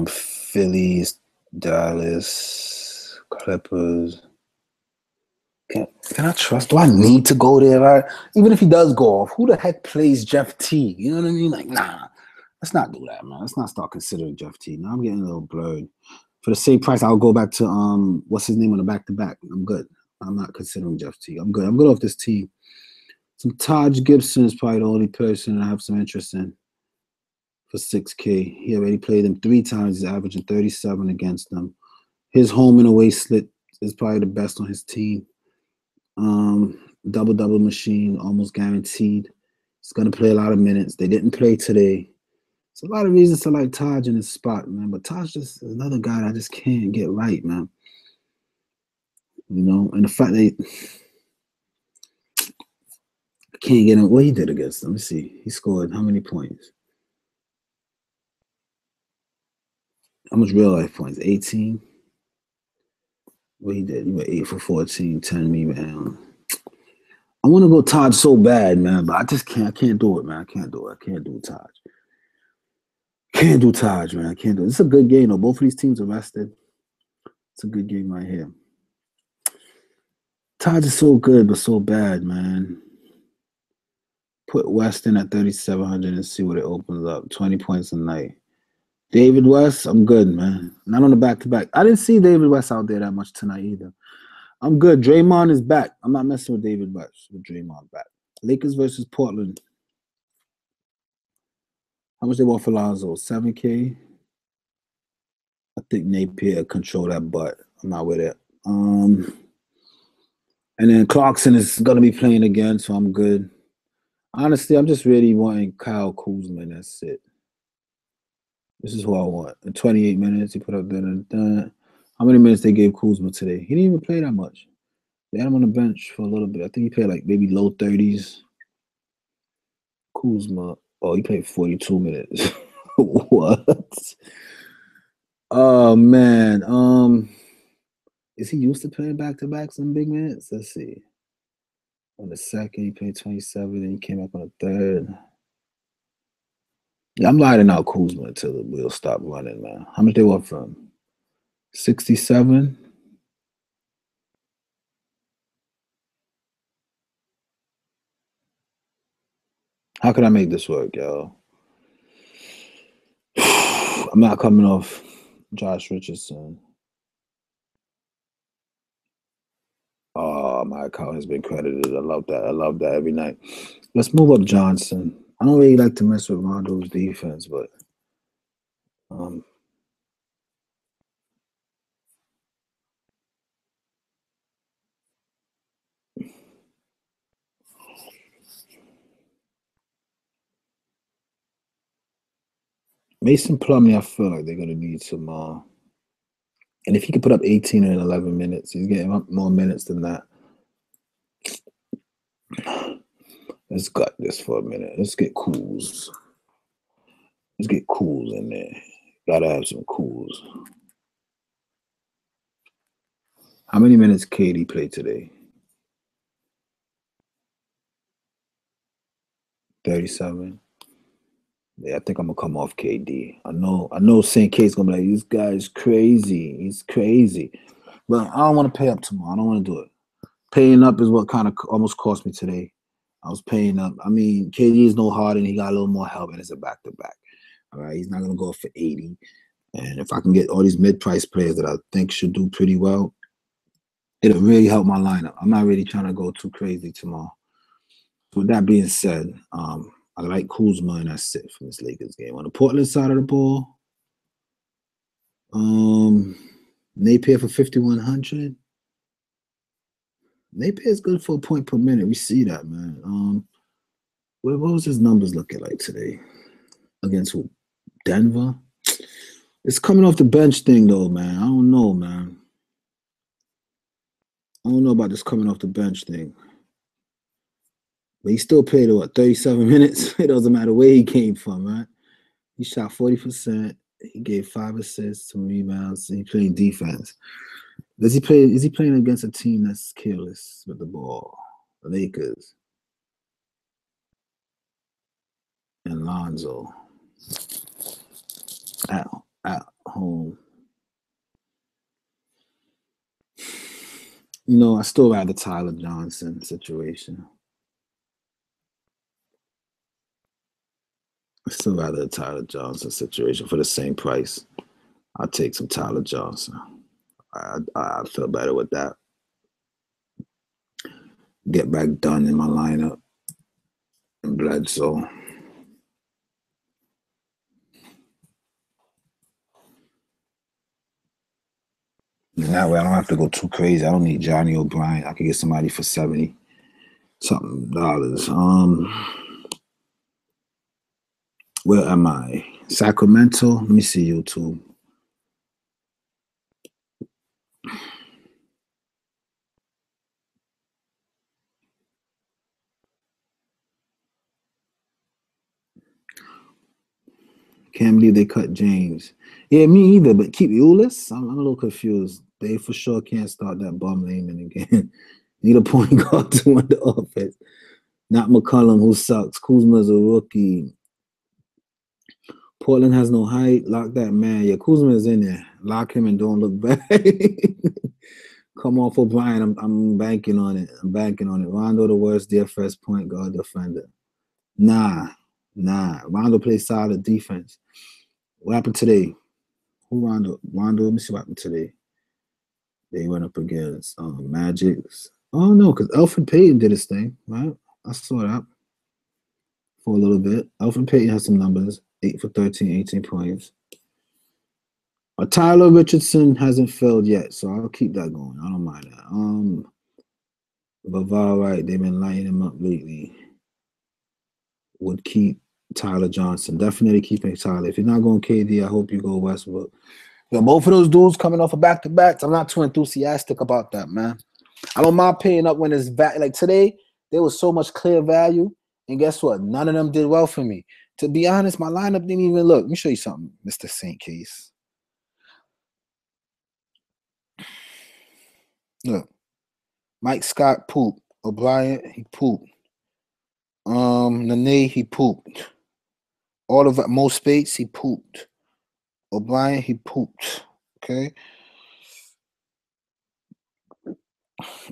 S1: Phillies, Dallas, Clippers. Can I trust? Do I need to go there? Right? Even if he does go off, who the heck plays Jeff Teague? You know what I mean? Like, nah, let's not do that, man. Let's not start considering Jeff Teague. Now I'm getting a little blurred. For the same price, I'll go back to what's his name on the back-to-back. I'm good. I'm not considering Jeff Teague. I'm good. I'm good off this team. Some Taj Gibson is probably the only person I have some interest in for 6K. He already played them 3 times. He's averaging 37 against them. His home and away split is probably the best on his team. Double machine, almost guaranteed. He's gonna play a lot of minutes. They didn't play today. It's a lot of reasons to like Taj in his spot, man. But Taj just is another guy that I just can't get right, man. You know, and the fact that I can't get him. What he did against them. Let's see. He scored how many points? How much real life points? 18. What he did? He went 8 for 14, 10 rebounds. I want to go Taj so bad, man, but I just can't. I can't do it, man. I can't do it. I can't do Taj. Can't do Taj, man. I can't do it. It's a good game, though. Both of these teams are rested. It's a good game right here. Taj is so good, but so bad, man. Put Weston at 3,700 and see what it opens up. 20 points a night. David West, I'm good, man. Not on the back-to-back. I didn't see David West out there that much tonight either. I'm good. Draymond is back. I'm not messing with David West with Draymond back. Lakers versus Portland. How much they want for Lonzo? 7K? I think Napier control that butt. I'm not with it. And then Clarkson is going to be playing again, so I'm good. Honestly, I'm just really wanting Kyle Kuzma, and that's it. This is who I want. In 28 minutes, he put up that. How many minutes they gave Kuzma today? He didn't even play that much. They had him on the bench for a little bit. I think he played like maybe low 30s. Kuzma. Oh, he played 42 minutes. What? Oh, man. Is he used to playing back-to-backs in big minutes? Let's see. On the second, he played 27, and he came up on the third. Yeah, I'm riding out Kuzma until the wheels stop running, man. How much they want from him? 67? How can I make this work, yo? I'm not coming off Josh Richardson. Oh, my account has been credited. I love that. I love that every night. Let's move up Johnson. I don't really like to mess with Rondo's defense, but Mason Plumlee, I feel like they're gonna need some and if he could put up 18 in 11 minutes, he's getting up more minutes than that. Let's gut this for a minute. Let's get Cools. Let's get Cools in there. Gotta have some Cools. How many minutes KD played today? 37. Yeah, I think I'm gonna come off KD. I know St. K's gonna be like, this guy's crazy. He's crazy. But I don't want to pay up tomorrow. I don't want to do it. Paying up is what kind of almost cost me today. I was paying up. I mean, KD is no Harden. He got a little more help, and it's a back-to-back. All right, he's not gonna go for 80. And if I can get all these mid-price players that I think should do pretty well, it'll really help my lineup. I'm not really trying to go too crazy tomorrow. With that being said, I like Kuzma, and that's it from this Lakers game. On the Portland side of the ball, Napier for 5,100. Napier is good for a point per minute. We see that, man. What was his numbers looking like today against who? Denver. It's coming off the bench thing, though, man. I don't know, man. I don't know about this coming off the bench thing. But he still played, what, 37 minutes? It doesn't matter where he came from, right? He shot 40%. He gave 5 assists, 2 rebounds. And he played defense. Is he playing against a team that's careless with the ball? The Lakers. And Lonzo. At home. You know, I still rather Tyler Johnson situation. I still rather a Tyler Johnson situation for the same price. I'll take some Tyler Johnson. I feel better with that. Get back done in my lineup. And Bledsoe. And that way I don't have to go too crazy. I don't need Johnny O'Brien. I can get somebody for $70-something. Where am I? Sacramento? Let me see YouTube. Can't believe they cut James. Yeah, me either, but keep Ulis? I'm a little confused. They for sure can't start that bum Lehman again. Need a point guard to win the offense. Not McCollum, who sucks. Kuzma's a rookie. Portland has no height. Lock that man. Yeah, Kuzma's in there. Lock him and don't look back. Come on for Brian. I'm banking on it. Rondo, the worst DFS point guard defender. Nah. Rondo plays solid defense. What happened today? Who Rondo? Let me see what happened today. They went up against Magic's. Oh, no, because Elfrid Payton did his thing, right? I saw that for a little bit. Elfrid Payton has some numbers. 8 for 13, 18 points. Tyler Richardson hasn't failed yet, so I'll keep that going. I don't mind that. Bavar, right, they've been lighting him up lately. Would keep Tyler Johnson. Definitely keeping Tyler. If you're not going KD, I hope you go Westbrook. Yo, both of those dudes coming off of back-to-backs, I'm not too enthusiastic about that, man. I don't mind paying up when it's back. Like today, there was so much clear value, and guess what? None of them did well for me. To be honest, my lineup didn't even look. Let me show you something, Mr. St. Case. Look. Mike Scott pooped. O'Brien, he pooped. Nene, he pooped. All of Mo Spates, he pooped. O'Brien, he pooped. Okay.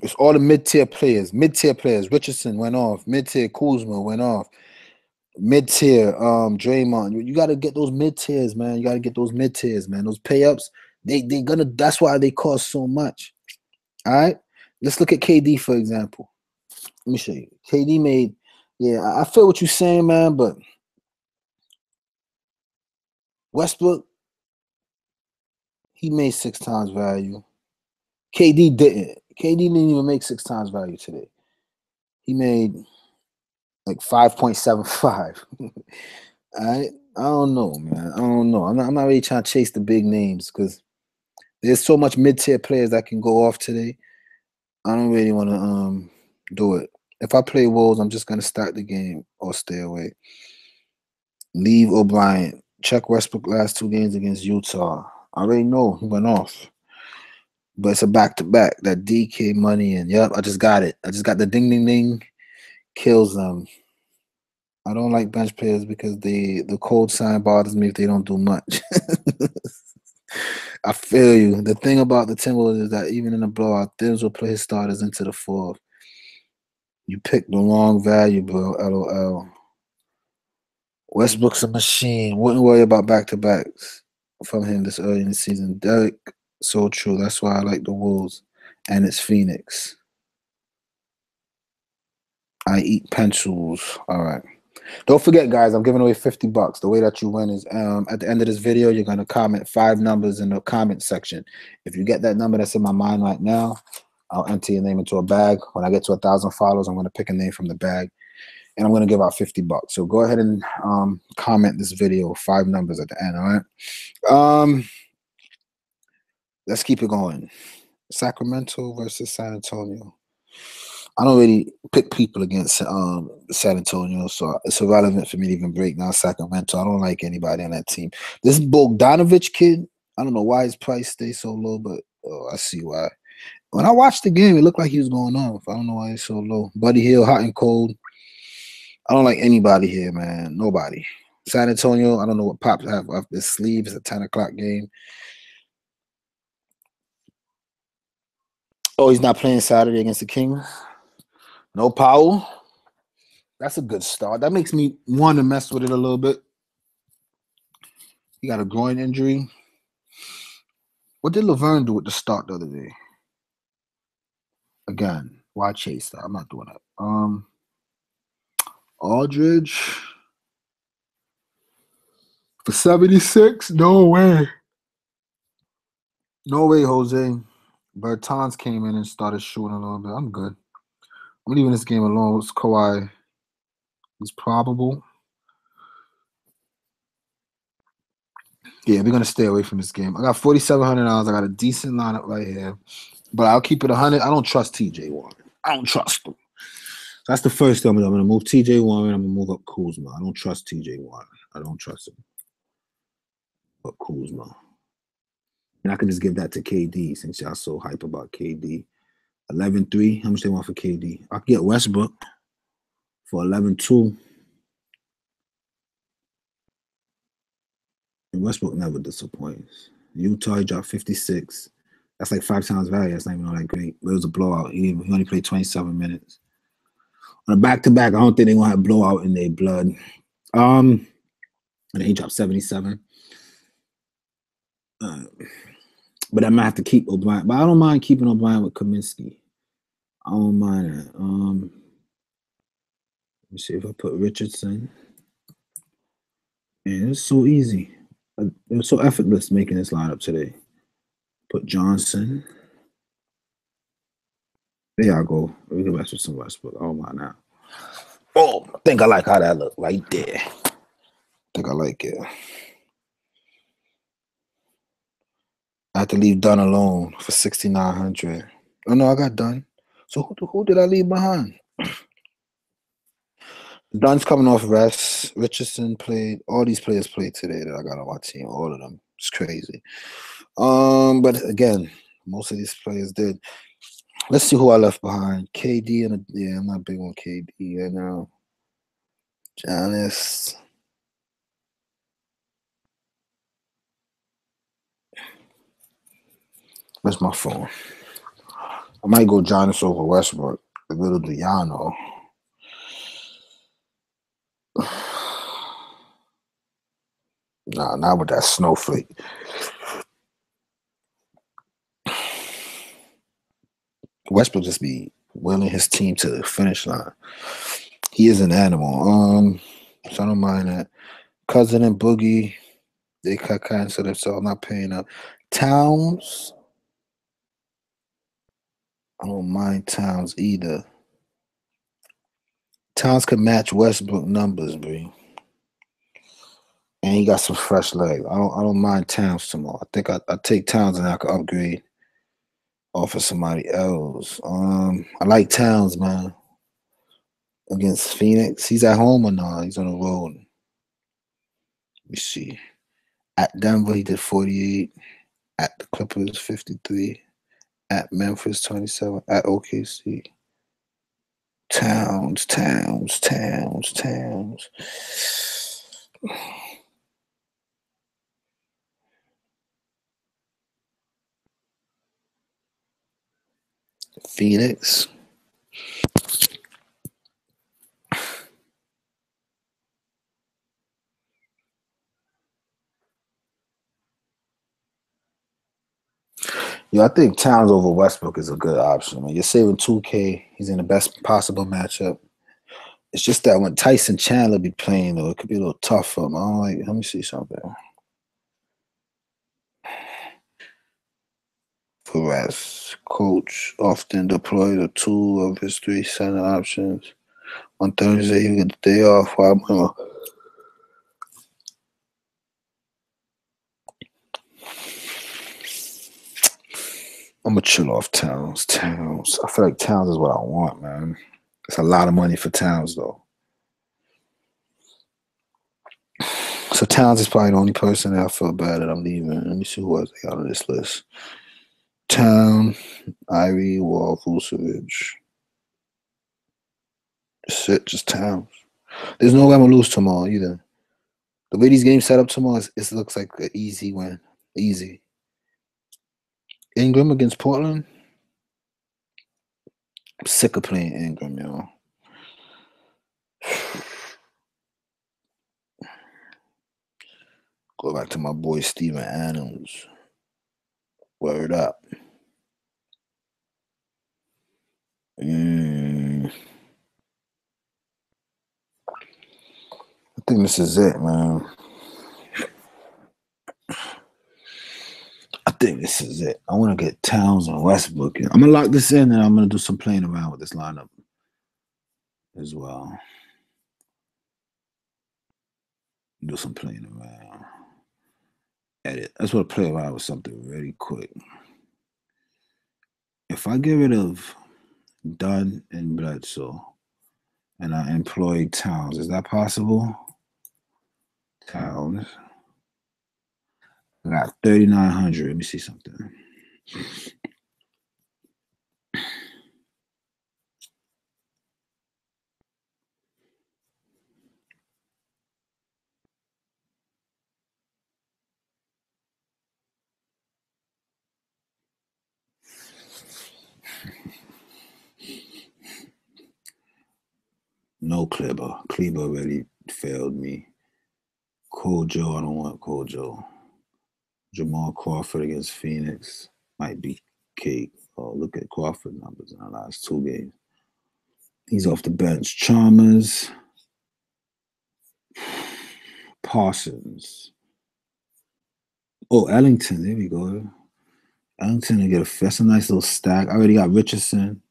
S1: It's all the mid-tier players. Richardson went off. Mid-tier Kuzma went off. Mid-tier Draymond. You gotta get those mid-tiers, man. Those pay-ups, that's why they cost so much. All right. Let's look at KD, for example. Let me show you. KD made, yeah, I feel what you're saying, man, but Westbrook, he made 6 times value. KD didn't. KD didn't even make 6 times value today. He made like 5.75. All right. I don't know, man. I don't know. I'm not really trying to chase the big names because there's so much mid-tier players that can go off today. I don't really want to do it. If I play Wolves, I'm just gonna start the game or stay away. Leave O'Brien. Check Westbrook last 2 games against Utah. I already know he went off. But it's a back-to-back. That DK money and yep, I just got it. I just got the ding ding ding. Kills them. I don't like bench players because the cold sign bothers me if they don't do much. I feel you. The thing about the Timberwolves is that even in the blowout, Thibs will play his starters into the fourth. You picked the wrong value, bro. LOL. Westbrook's a machine. Wouldn't worry about back-to-backs from him this early in the season. Derek, so true. That's why I like the Wolves. And it's Phoenix. I eat pencils. All right. Don't forget, guys, I'm giving away $50. The way that you win is at the end of this video, you're going to comment 5 numbers in the comment section. If you get that number that's in my mind right now, I'll enter your name into a bag. When I get to 1,000 followers, I'm going to pick a name from the bag, and I'm going to give out $50. So go ahead and comment this video, 5 numbers at the end, all right? Let's keep it going. Sacramento versus San Antonio. I don't really pick people against San Antonio, so it's irrelevant for me to even break down Sacramento. I don't like anybody on that team. This Bogdanovich kid, I don't know why his price stays so low, but I see why. When I watched the game, it looked like he was going off. I don't know why he's so low. Buddy Hield, hot and cold. I don't like anybody here, man. Nobody. San Antonio, I don't know what Pops have off his sleeve. It's a 10 o'clock game. Oh, he's not playing Saturday against the Kings? No Powell? That's a good start. That makes me want to mess with it a little bit. He got a groin injury. What did Laverne do at the start the other day? Again, why chase that? I'm not doing that. Aldridge for 76? No way. No way, Jose. Bertans came in and started shooting a little bit. I'm good. I'm leaving this game alone. It's Kawhi. He's probable. Yeah, we're gonna stay away from this game. I got $4,700. I got a decent lineup right here, but I'll keep it 100. I don't trust TJ Warren. I don't trust him. That's the first thing I'm gonna move TJ Warren. I'm gonna move up Kuzma. I don't trust TJ Warren. I don't trust him. But Kuzma. And I can just give that to KD since y'all so hype about KD. 11-3. How much they want for KD? I can get Westbrook for 11-2. And Westbrook never disappoints. Utah, he dropped 56. That's like 5 times value. That's not even all that great. But it was a blowout. He only played 27 minutes. On a back-to-back, I don't think they're going to have blowout in their blood. And then he dropped 77. But I might have to keep O'Brien. But I don't mind keeping O'Brien with Kaminsky. I don't mind that. Let me see if I put Richardson. Man, it's so easy. It was so effortless making this lineup today. Put Johnson. There I go. We go back to some Westbrook. I don't mind that. Oh, I think I like how that looked right there. I think I like it. I had to leave Dunn alone for 6,900. Oh no, I got Dunn. So who did I leave behind? Dunn's coming off rest. Richardson played. All these players played today that I got on my team. All of them. It's crazy. But again, most of these players did. Let's see who I left behind. KD and yeah, I'm not big on KD right now. Giannis. Where's my phone? I might go Giannis over Westbrook. A little Diano. Nah, not with that snowflake. Westbrook just be willing his team to the finish line. He is an animal. So I don't mind that. Cousin and Boogie, they cut canceled, so I'm not paying up. Towns, I don't mind Towns either. Towns could match Westbrook numbers, bro. And he got some fresh legs. I don't mind Towns tomorrow. I think I take Towns and I could upgrade off of somebody else. I like Towns, man. Against Phoenix. He's at home or not? He's on the road. Let me see. At Denver, he did 48. At the Clippers, 53. At Memphis, 27. At OKC. Towns. Phoenix. Yeah, I think Towns over Westbrook is a good option. Man, you're saving 2K. He's in the best possible matchup. It's just that when Tyson Chandler be playing, though, it could be a little tough for him. I don't like. Let me see something. Perez, coach often deployed a two of his three center options. On Thursday, you get the day off. I'm gonna chill off Towns. I feel like Towns is what I want, man. It's a lot of money for Towns, though. So Towns is probably the only person that I feel bad that I'm leaving. Let me see who else they got on this list. Town, Ivy, Wall, Vucevic. Just Towns. There's no way I'm gonna lose tomorrow either. The way these games set up tomorrow, it looks like an easy win. Easy. Ingram against Portland. I'm sick of playing Ingram, yo. Go back to my boy Steven Adams. Word up. I think this is it, man. I think this is it. I want to get Towns and Westbrook. I'm going to lock this in, and I'm going to do some playing around with this lineup as well. Do some playing around. Edit. I just want to play around with something really quick. If I get rid of Dunn and Bledsoe and I employ Towns, is that possible? Towns. I got 3,900. Let me see something. No Kleber. Kleber already failed me. Kojo, I don't want Kojo. Jamal Crawford against Phoenix might be cake. Oh, look at Crawford numbers in the last two games. He's off the bench. Chalmers. Parsons. Oh, Ellington. There we go. Ellington to get that's a nice little stack. I already got Richardson,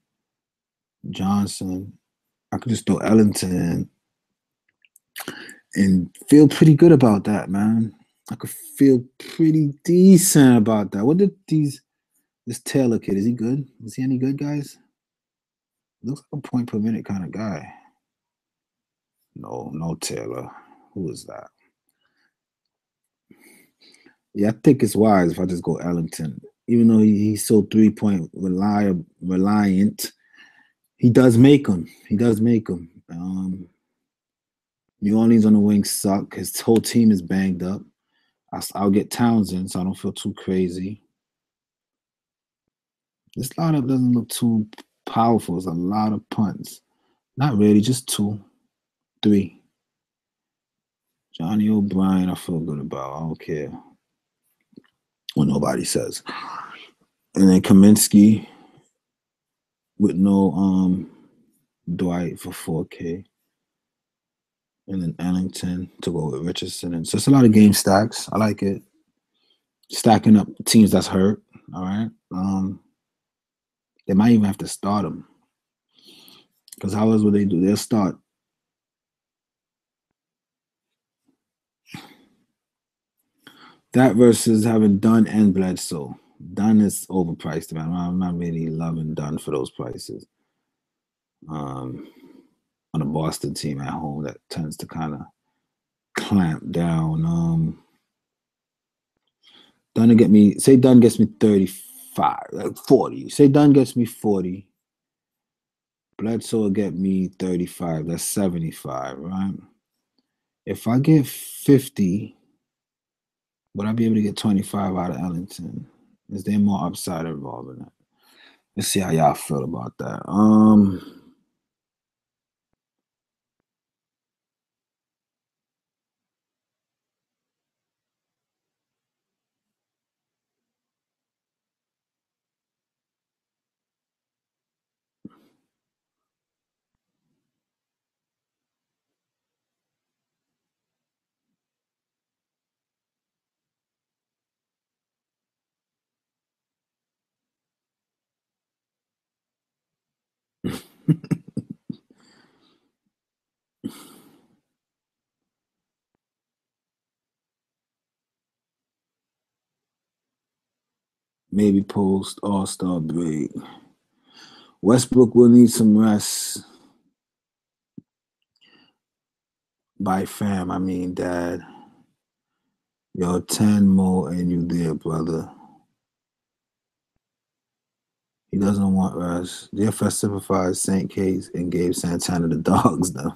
S1: Johnson. I could just throw Ellington in and feel pretty good about that, man. I could feel pretty decent about that. What did this Taylor kid, is he good? Is he any good, guys? Looks like a point per minute kind of guy. No Taylor. Who is that? Yeah, I think it's wise if I just go Ellington. Even though he's so 3-point reliant, he does make them. New Orleans on the wing suck. His whole team is banged up. I'll get Townsend, so I don't feel too crazy. This lineup doesn't look too powerful. It's a lot of punts. Not really, just 2, 3. Johnny O'Brien, I feel good about. I don't care what nobody says. And then Kaminsky with no Dwight for 4K. And then Ellington to go with Richardson. And so it's a lot of game stacks. I like it. Stacking up teams that's hurt. All right. They might even have to start them. Because how else would they do? They'll start. That versus having Dunn and Bledsoe. Dunn is overpriced, man. I'm not really loving Dunn for those prices. On a Boston team at home that tends to kind of clamp down. Dunn to get me, say Dunn gets me 35, like 40. Say Dunn gets me 40. Bledsoe will get me 35. That's 75, right? If I get 50, would I be able to get 25 out of Ellington? Is there more upside involved in that? Let's see how y'all feel about that. Maybe post All-Star break. Westbrook will need some rest. By fam, I mean dad. Yo, 10 more and you there, brother. He doesn't want rest. DFS simplifies St. Case and gave Santana the dogs, though.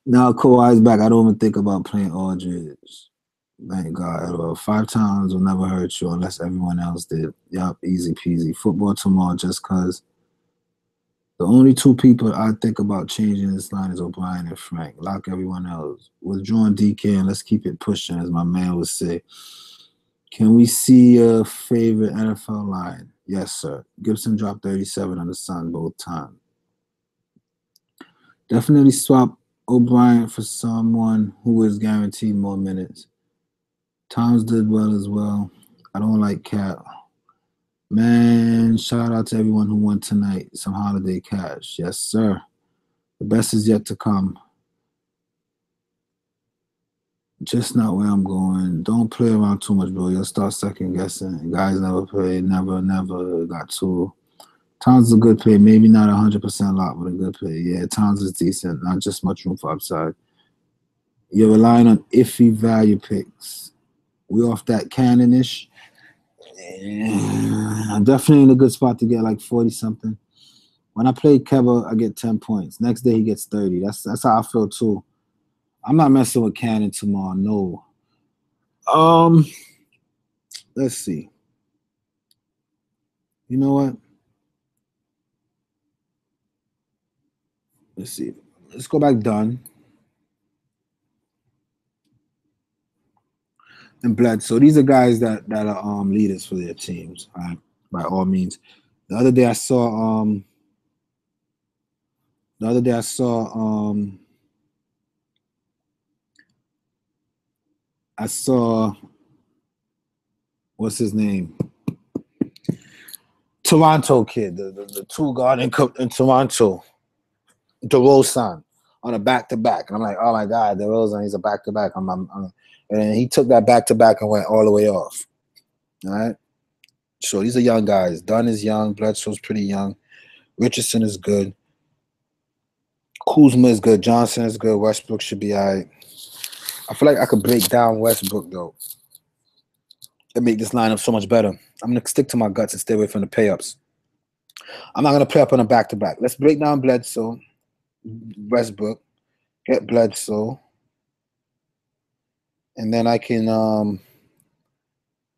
S1: Now Kawhi's back. I don't even think about playing Aldridge. Thank God. Well, 5 times will never hurt you unless everyone else did. Yup, easy peasy. Football tomorrow just because the only 2 people I think about changing this line is O'Brien and Frank. Lock everyone else. Withdrawing DK and let's keep it pushing, as my man would say. Can we see a favorite NFL line? Yes, sir. Gibson dropped 37 on the Sun both times. Definitely swap O'Brien for someone who is guaranteed more minutes. Towns did well as well. I don't like Cap. Man, shout out to everyone who won tonight. Some holiday cash. Yes, sir. The best is yet to come. Just not where I'm going. Don't play around too much, bro. You'll start second guessing. Guys never play. Never got to. Towns is a good play. Maybe not 100% lock, but a good play. Yeah, Towns is decent. Not just much room for upside. You're relying on iffy value picks. We off that cannon-ish. I'm definitely in a good spot to get like 40-something. When I play Keba, I get 10 points. Next day, he gets 30. That's how I feel, too. I'm not messing with Cannon tomorrow, no. Let's see. You know what? Let's see. Let's go back Dunn and Bledsoe. These are guys that are leaders for their teams, right? By all means. The other day I saw what's his name? Toronto kid, the 2 guard in Toronto, DeRozan, on a back-to-back. And I'm like, oh my God, DeRozan, he's a back-to-back. And he took that back-to-back and went all the way off. All right? So these are young guys. Dunn is young. Bledsoe's pretty young. Richardson is good. Kuzma is good. Johnson is good. Westbrook should be all right. I feel like I could break down Westbrook, though, and make this lineup so much better. I'm going to stick to my guts and stay away from the pay-ups. I'm not going to play up on a back-to-back. Let's break down Bledsoe, Westbrook, get Bledsoe, and then I can,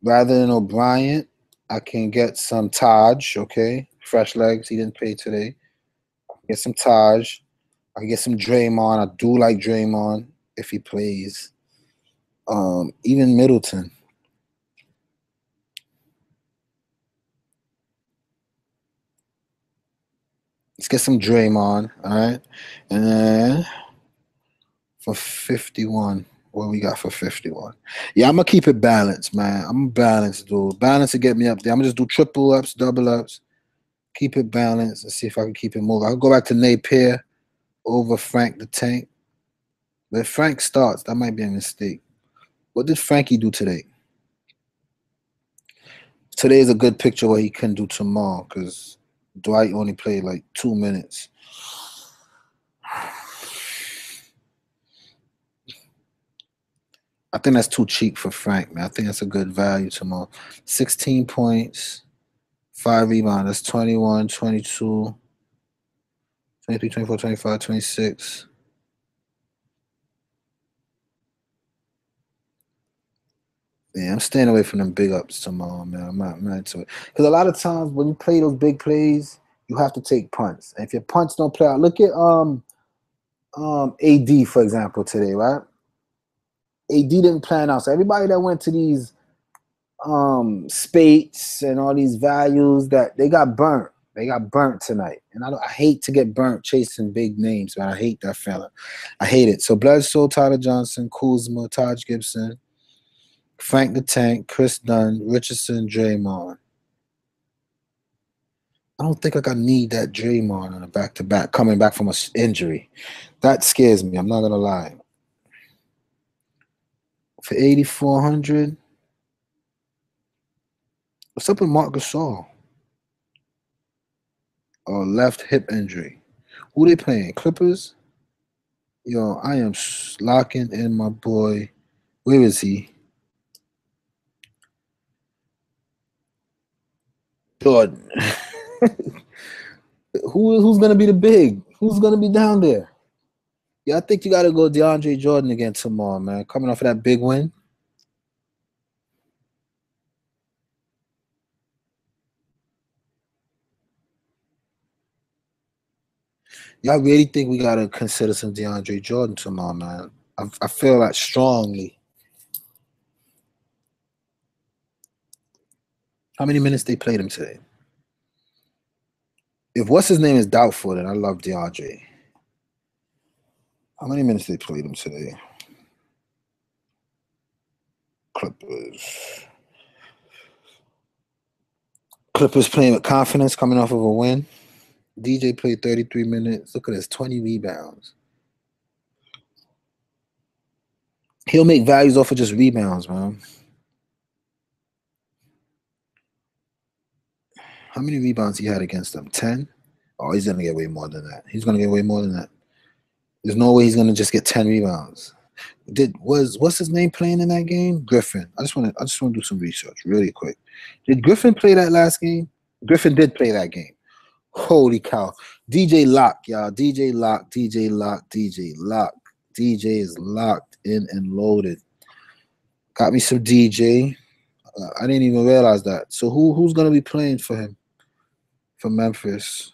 S1: rather than O'Brien, I can get some Taj, okay? Fresh legs. He didn't play today. Get some Taj. I can get some Draymond. I do like Draymond if he plays. Even Middleton. Let's get some Draymond, all right? And then for 51, what we got for 51? Yeah, I'm going to keep it balanced, man. I'm balanced, dude. Balance to get me up there. I'm going to just do triple ups, double ups. Keep it balanced and see if I can keep it moving. I'll go back to Napier over Frank the Tank. But if Frank starts, that might be a mistake. What did Frankie do today? Today is a good picture what he can do tomorrow because Dwight only played like 2 minutes. I think that's too cheap for Frank, man. I think that's a good value tomorrow. 16 points, 5 rebounds. That's 21, 22, 23, 24, 25, 26. Yeah, I'm staying away from them big ups tomorrow, man. I'm not into it. Because a lot of times when you play those big plays, you have to take punts. And if your punts don't play out, look at AD, for example, today, right? AD didn't plan out. So everybody that went to these spates and all these values, that they got burnt. They got burnt tonight. And I hate to get burnt chasing big names, man. I hate that fella. I hate it. So Bledsoe, Tyler Johnson, Kuzma, Taj Gibson, Frank the Tank, Chris Dunn, Richardson, Draymond. I don't think I need that Draymond on a back-to-back coming back from an injury. That scares me. I'm not going to lie. For 8,400, what's up with Marc Gasol? Left hip injury. Who they playing? Clippers? Yo, I am locking in my boy. Where is he? Jordan. Who's gonna be the big? Who's gonna be down there? Yeah, I think you gotta go DeAndre Jordan again tomorrow, man. Coming off of that big win. Y'all really think we gotta consider some DeAndre Jordan tomorrow, man? I feel that strongly. How many minutes they played him today? If what's his name is doubtful, then I love DeAndre. How many minutes they played him today? Clippers playing with confidence, coming off of a win. DJ played 33 minutes. Look at this, 20 rebounds. He'll make values off of just rebounds, man. How many rebounds he had against them? 10? Oh, he's going to get way more than that. He's going to get way more than that. There's no way he's going to just get 10 rebounds. What's his name playing in that game? Griffin. I just want to do some research really quick. Did Griffin play that last game? Griffin did play that game. Holy cow. DJ lock, y'all. DJ lock, DJ lock, DJ lock. DJ is locked in and loaded. Got me some DJ. I didn't even realize that. So who's going to be playing for him? For Memphis?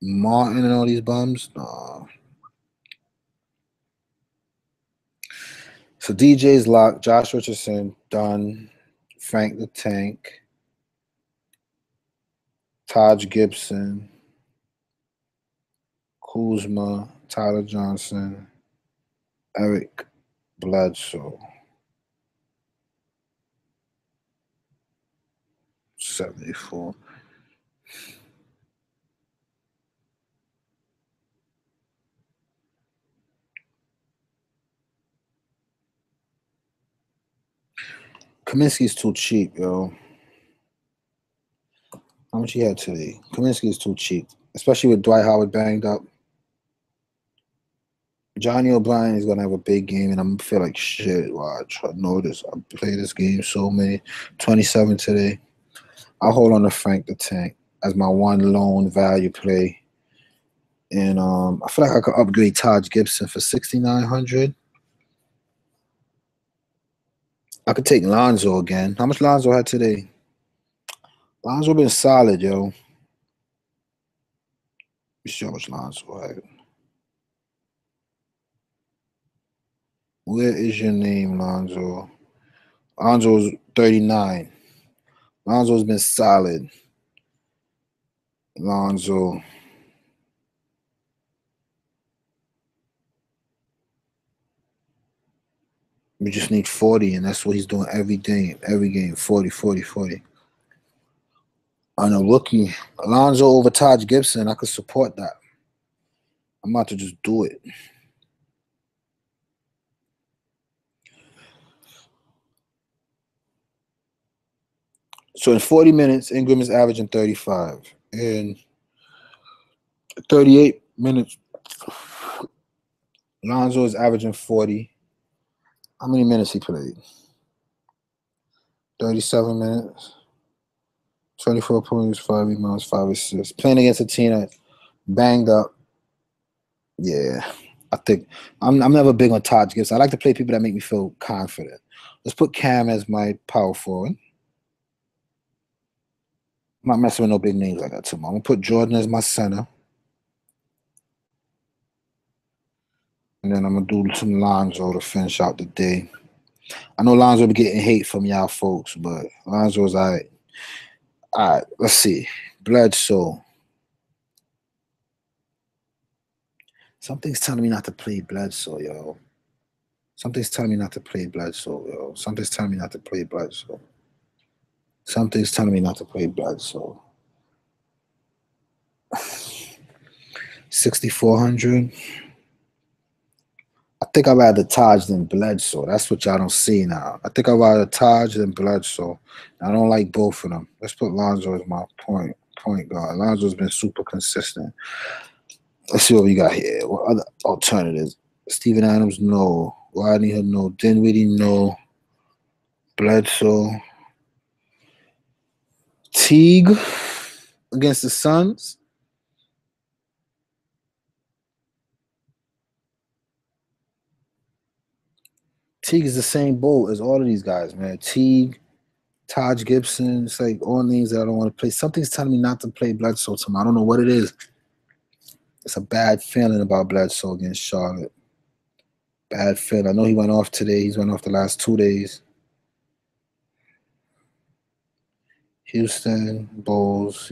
S1: Martin and all these bums? No. So DJ's locked. Josh Richardson, done. Frank the Tank. Taj Gibson. Kuzma. Tyler Johnson. Eric Bledsoe. 74. Kaminsky's too cheap, yo. How much he had today? Kaminsky is too cheap, especially with Dwight Howard banged up. Johnny O'Brien is gonna have a big game, and I'm gonna feel like shit. Watch, I know this. I play this game so many. 27 today. I'll hold on to Frank the Tank as my one lone value play, and I feel like I could upgrade Taj Gibson for 6,900. I could take Lonzo again. How much Lonzo had today? Lonzo been solid, yo. Let me see how much Lonzo had. Where is your name, Lonzo? Lonzo's 39. Lonzo's been solid. Lonzo. We just need 40, and that's what he's doing every game. Every game, 40, 40, 40. On a rookie, Lonzo over Taj Gibson, I could support that. I'm about to just do it. So in 40 minutes, Ingram is averaging 35. In 38 minutes, Lonzo is averaging 40. How many minutes he played? 37 minutes. 24 points, 5 rebounds, 5 assists. Playing against a team that's banged up. Yeah, I think I'm never big on Taj Gibson. I like to play people that make me feel confident. Let's put Cam as my power forward. I'm not messing with no big names like that tomorrow. I'm gonna put Jordan as my center. And then I'm gonna do some Lonzo to finish out the day. I know Lonzo be getting hate from y'all folks, but Lonzo's all right. All right, let's see. Bledsoe. Something's telling me not to play Bledsoe, yo. Something's telling me not to play Bledsoe, yo. Something's telling me not to play Bledsoe. Something's telling me not to play Bledsoe. 6,400. I think I'd rather Taj than Bledsoe. That's what y'all don't see now. I think I'd rather Taj than Bledsoe. I don't like both of them. Let's put Lonzo as my point guard. Lonzo's been super consistent. Let's see what we got here. What other alternatives? Steven Adams, no. Rodney Hood, no. Dinwiddie, no. Bledsoe. Teague against the Suns. Teague is the same boat as all of these guys, man. Teague, Taj Gibson, it's like all names that I don't want to play. Something's telling me not to play Bledsoe tomorrow. I don't know what it is. It's a bad feeling about Bledsoe against Charlotte. Bad feeling. I know he went off today. He's went off the last 2 days. Houston, Bulls,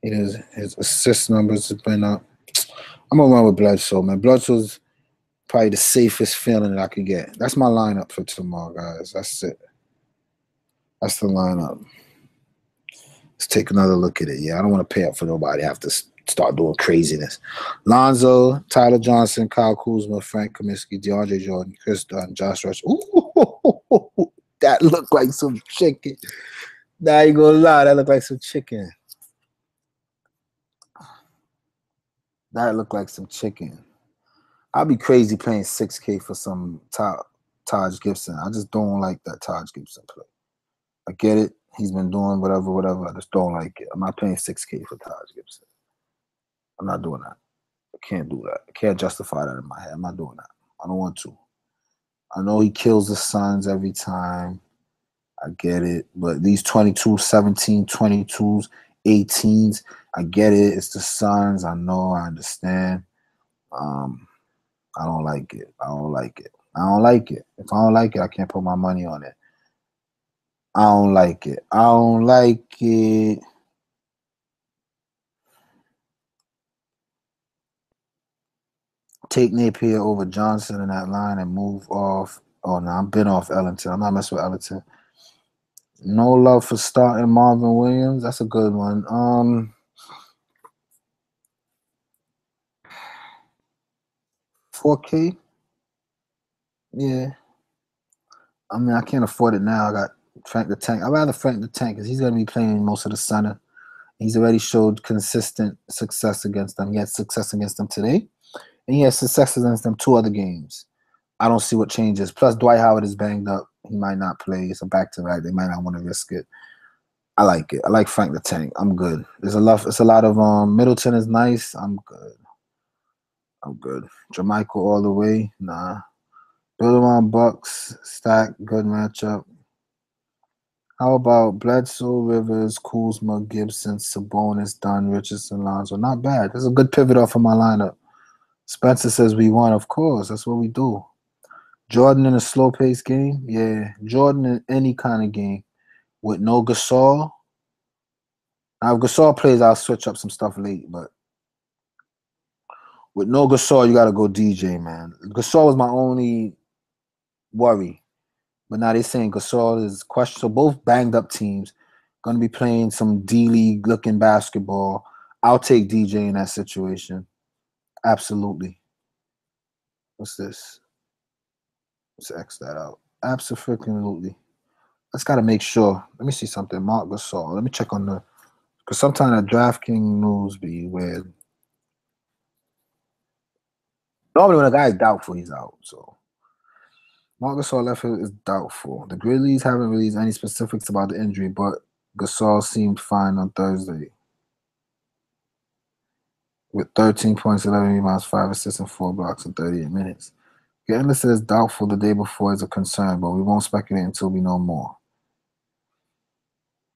S1: his assist numbers have been up. I'm gonna run with Bledsoe, man. Bledsoe's probably the safest feeling that I could get. That's my lineup for tomorrow, guys. That's it. That's the lineup. Let's take another look at it. Yeah, I don't want to pay up for nobody. I have to start doing craziness. Lonzo, Tyler Johnson, Kyle Kuzma, Frank Kaminsky, DeAndre Jordan, Chris Dunn, Josh Rush. Ooh, that looked like some chicken. Nah, you gonna lie, that looked like some chicken. That looked like some chicken. I'd be crazy paying $6K for some Taj Gibson. I just don't like that Taj Gibson play. I get it. He's been doing whatever. I just don't like it. I'm not paying $6K for Taj Gibson. I'm not doing that. I can't do that. I can't justify that in my head. I'm not doing that. I don't want to. I know he kills the Suns every time. I get it. But these 22, 17, 22s, 18s, I get it. It's the Suns. I know. I understand. I don't like it. I don't like it. I don't like it. If I don't like it, I can't put my money on it. I don't like it. I don't like it. Take Napier over Johnson in that line and move off. Oh, no, I'm been off Ellington. I'm not messing with Ellington. No love for starting Marvin Williams. That's a good one. 4K? Yeah. I mean, I can't afford it now. I got Frank the Tank. I'd rather Frank the Tank because he's going to be playing most of the center. He's already showed consistent success against them. He had success against them today, and he has success against them 2 other games. I don't see what changes. Plus, Dwight Howard is banged up. He might not play. It's a back-to-back. They might not want to risk it. I like it. I like Frank the Tank. I'm good. It's a lot of Middleton is nice. I'm good. Jermichael all the way. Nah. Build around Bucks. Stack. Good matchup. How about Bledsoe, Rivers, Kuzma, Gibson, Sabonis, Dunn, Richardson, Lonzo? Not bad. That's a good pivot off of my lineup. Spencer says we won. Of course. That's what we do. Jordan in a slow-paced game? Yeah. Jordan in any kind of game. With no Gasol. Now, if Gasol plays, I'll switch up some stuff late. But with no Gasol, you got to go DJ, man. Gasol was my only worry. But now they're saying Gasol is questionable. So both banged-up teams going to be playing some D-League looking basketball. I'll take DJ in that situation. Absolutely. What's this? Let's X that out. Absolutely. just gotta make sure. Let me see something. Mark Gasol. Let me check on the because sometimes that DraftKings news be weird. Normally when a guy is doubtful, he's out. So Mark Gasol left field is doubtful. The Grizzlies haven't released any specifics about the injury, but Gasol seemed fine on Thursday with 13 points, 11 rebounds, 5 assists, and 4 blocks in 38 minutes. Getting listed as doubtful the day before is a concern, but we won't speculate until we know more.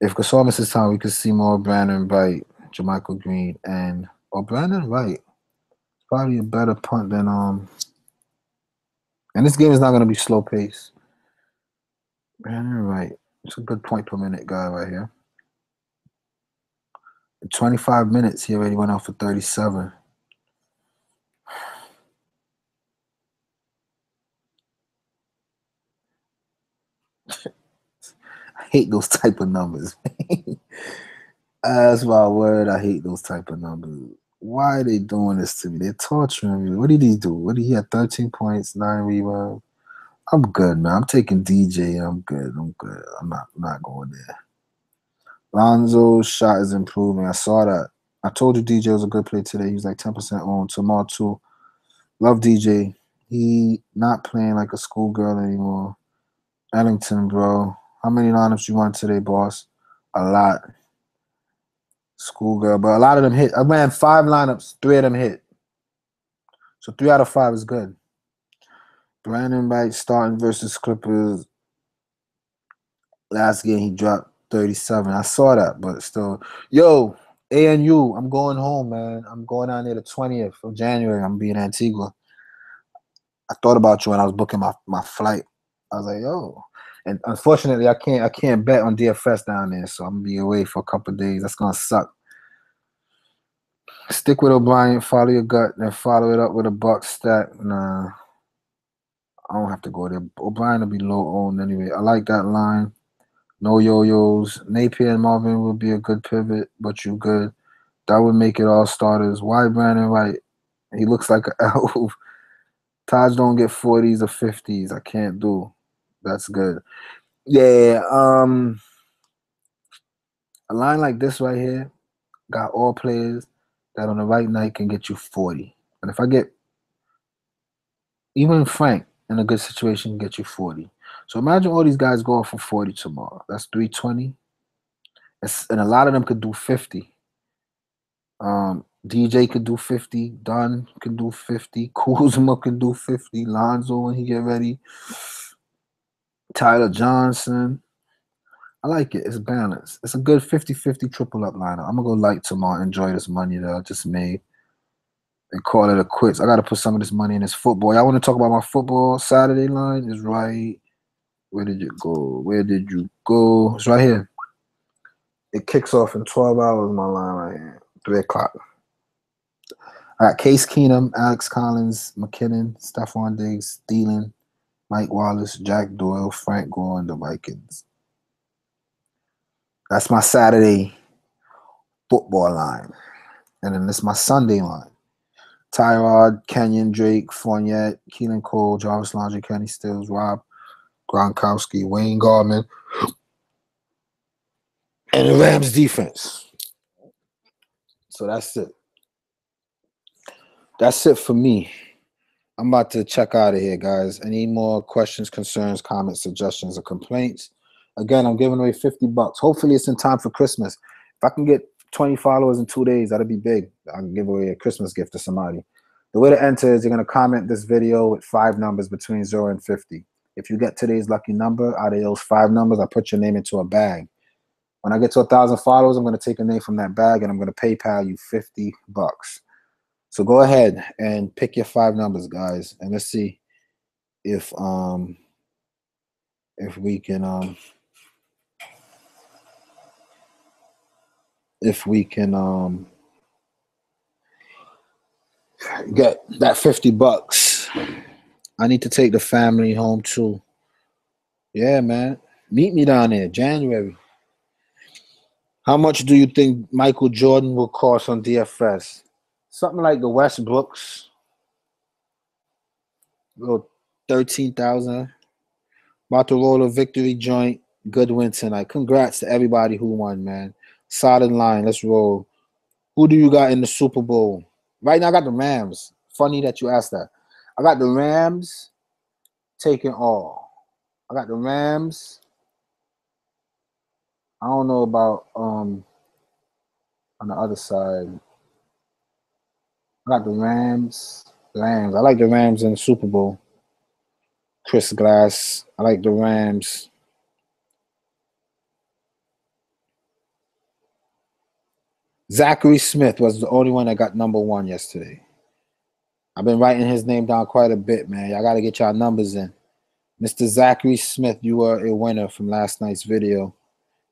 S1: If Gasol misses time, we could see more Brandon Wright, Jermichael Green, and Brandon Wright. Probably a better punt than and this game is not going to be slow pace. Brandon Wright, it's a good point per minute guy right here. In 25 minutes, he already went out for 37. I hate those type of numbers. That's my word. I hate those type of numbers. Why are they doing this to me? They're torturing me. What did he do? What did he have? 13 points, 9 rebounds. I'm good, man. I'm taking DJ. I'm good. I'm not going there. Lonzo's shot is improving. I saw that. I told you DJ was a good play today. He was like 10% on. Tomorrow too. Love DJ. He not playing like a schoolgirl anymore. Ellington, bro. How many lineups you want today, boss? A lot. Schoolgirl, but a lot of them hit. I ran 5 lineups. 3 of them hit. So 3 out of 5 is good. Brandon Wright starting versus Clippers. Last game he dropped 37. I saw that, but still. Yo, ANU, I'm going home, man. I'm going down there the 20th of January. I'm being in Antigua. I thought about you when I was booking my flight. I was like, yo. And unfortunately, I can't bet on DFS down there, so I'm gonna be away for a couple of days. That's gonna suck. Stick with O'Brien, follow your gut, then follow it up with a buck stack. Nah, I don't have to go there. O'Brien will be low owned anyway. I like that line. No yo-yos. Napier and Marvin would be a good pivot, but you good. That would make it all starters. Why Brandon Wright? He looks like an elf. Taj don't get 40s or 50s. I can't do. That's good. Yeah, a line like this right here got all players that on the right night can get you 40. And if I get even Frank in a good situation can get you 40. So imagine all these guys go off for 40 tomorrow. That's 320. And a lot of them could do 50. DJ could do 50. Dunn could do 50. Kuzma could do 50. Lonzo when he get ready. Tyler Johnson. I like it. It's balanced. It's a good 50-50 triple up lineup. I'm going to go light tomorrow. Enjoy this money that I just made. And call it a quits. I got to put some of this money in this football. Y'all want to talk about my football Saturday line? Is right. Where did you go? Where did you go? It's right here. It kicks off in 12 hours, my line right here. 3 o'clock. I got Case Keenum, Alex Collins, McKinnon, Stephon Diggs, Thielen, Mike Wallace, Jack Doyle, Frank Gore, and the Vikings. That's my Saturday football line. And then this is my Sunday line. Tyrod, Kenyon Drake, Fournette, Keelan Cole, Jarvis Landry, Kenny Stills, Rob Gronkowski, Wayne Gardner, and the Rams defense. So that's it. That's it for me. I'm about to check out of here, guys. Any more questions, concerns, comments, suggestions, or complaints? Again, I'm giving away $50. Hopefully it's in time for Christmas. If I can get 20 followers in 2 days, that'll be big. I can give away a Christmas gift to somebody. The way to enter is you're going to comment this video with 5 numbers between 0 and 50. If you get today's lucky number, out of those 5 numbers, I put your name into a bag. When I get to 1,000 followers, I'm going to take a name from that bag, and I'm going to PayPal you $50. So go ahead and pick your 5 numbers, guys, and let's see if we can get that $50. I need to take the family home too. Yeah, man. Meet me down there, January. How much do you think Michael Jordan will cost on DFS? Something like the Westbrooks. Little 13,000. About to roll a victory joint. Good win tonight. Congrats to everybody who won, man. Solid line. Let's roll. Who do you got in the Super Bowl? Right now, I got the Rams. Funny that you asked that. I got the Rams taking all. I got the Rams. I don't know about on the other side. I got the Rams. Rams. I like the Rams in the Super Bowl. Chris Glass. I like the Rams. Zachary Smith was the only one that got number 1 yesterday. I've been writing his name down quite a bit, man. Y'all got to get y'all numbers in. Mr. Zachary Smith, you were a winner from last night's video.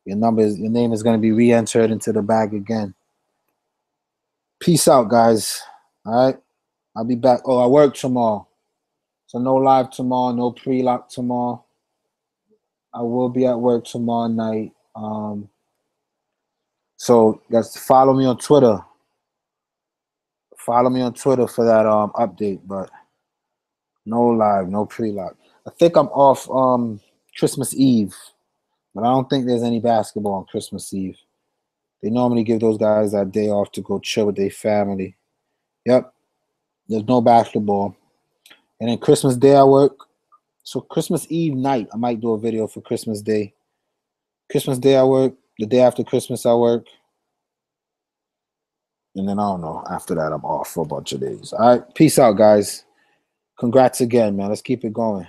S1: Your name is going to be re-entered into the bag again. Peace out, guys. All right. I'll be back. Oh, I work tomorrow. So no live tomorrow, no pre-lock tomorrow. I will be at work tomorrow night. So guys, follow me on Twitter. Follow me on Twitter for that update, but no live, no pre-lock. I think I'm off Christmas Eve, but I don't think there's any basketball on Christmas Eve. They normally give those guys that day off to go chill with their family. Yep, there's no basketball. And then Christmas Day I work. So Christmas Eve night, I might do a video for Christmas Day. Christmas Day I work. The day after Christmas I work. And then I don't know. After that, I'm off for a bunch of days. All right. Peace out, guys. Congrats again, man. Let's keep it going.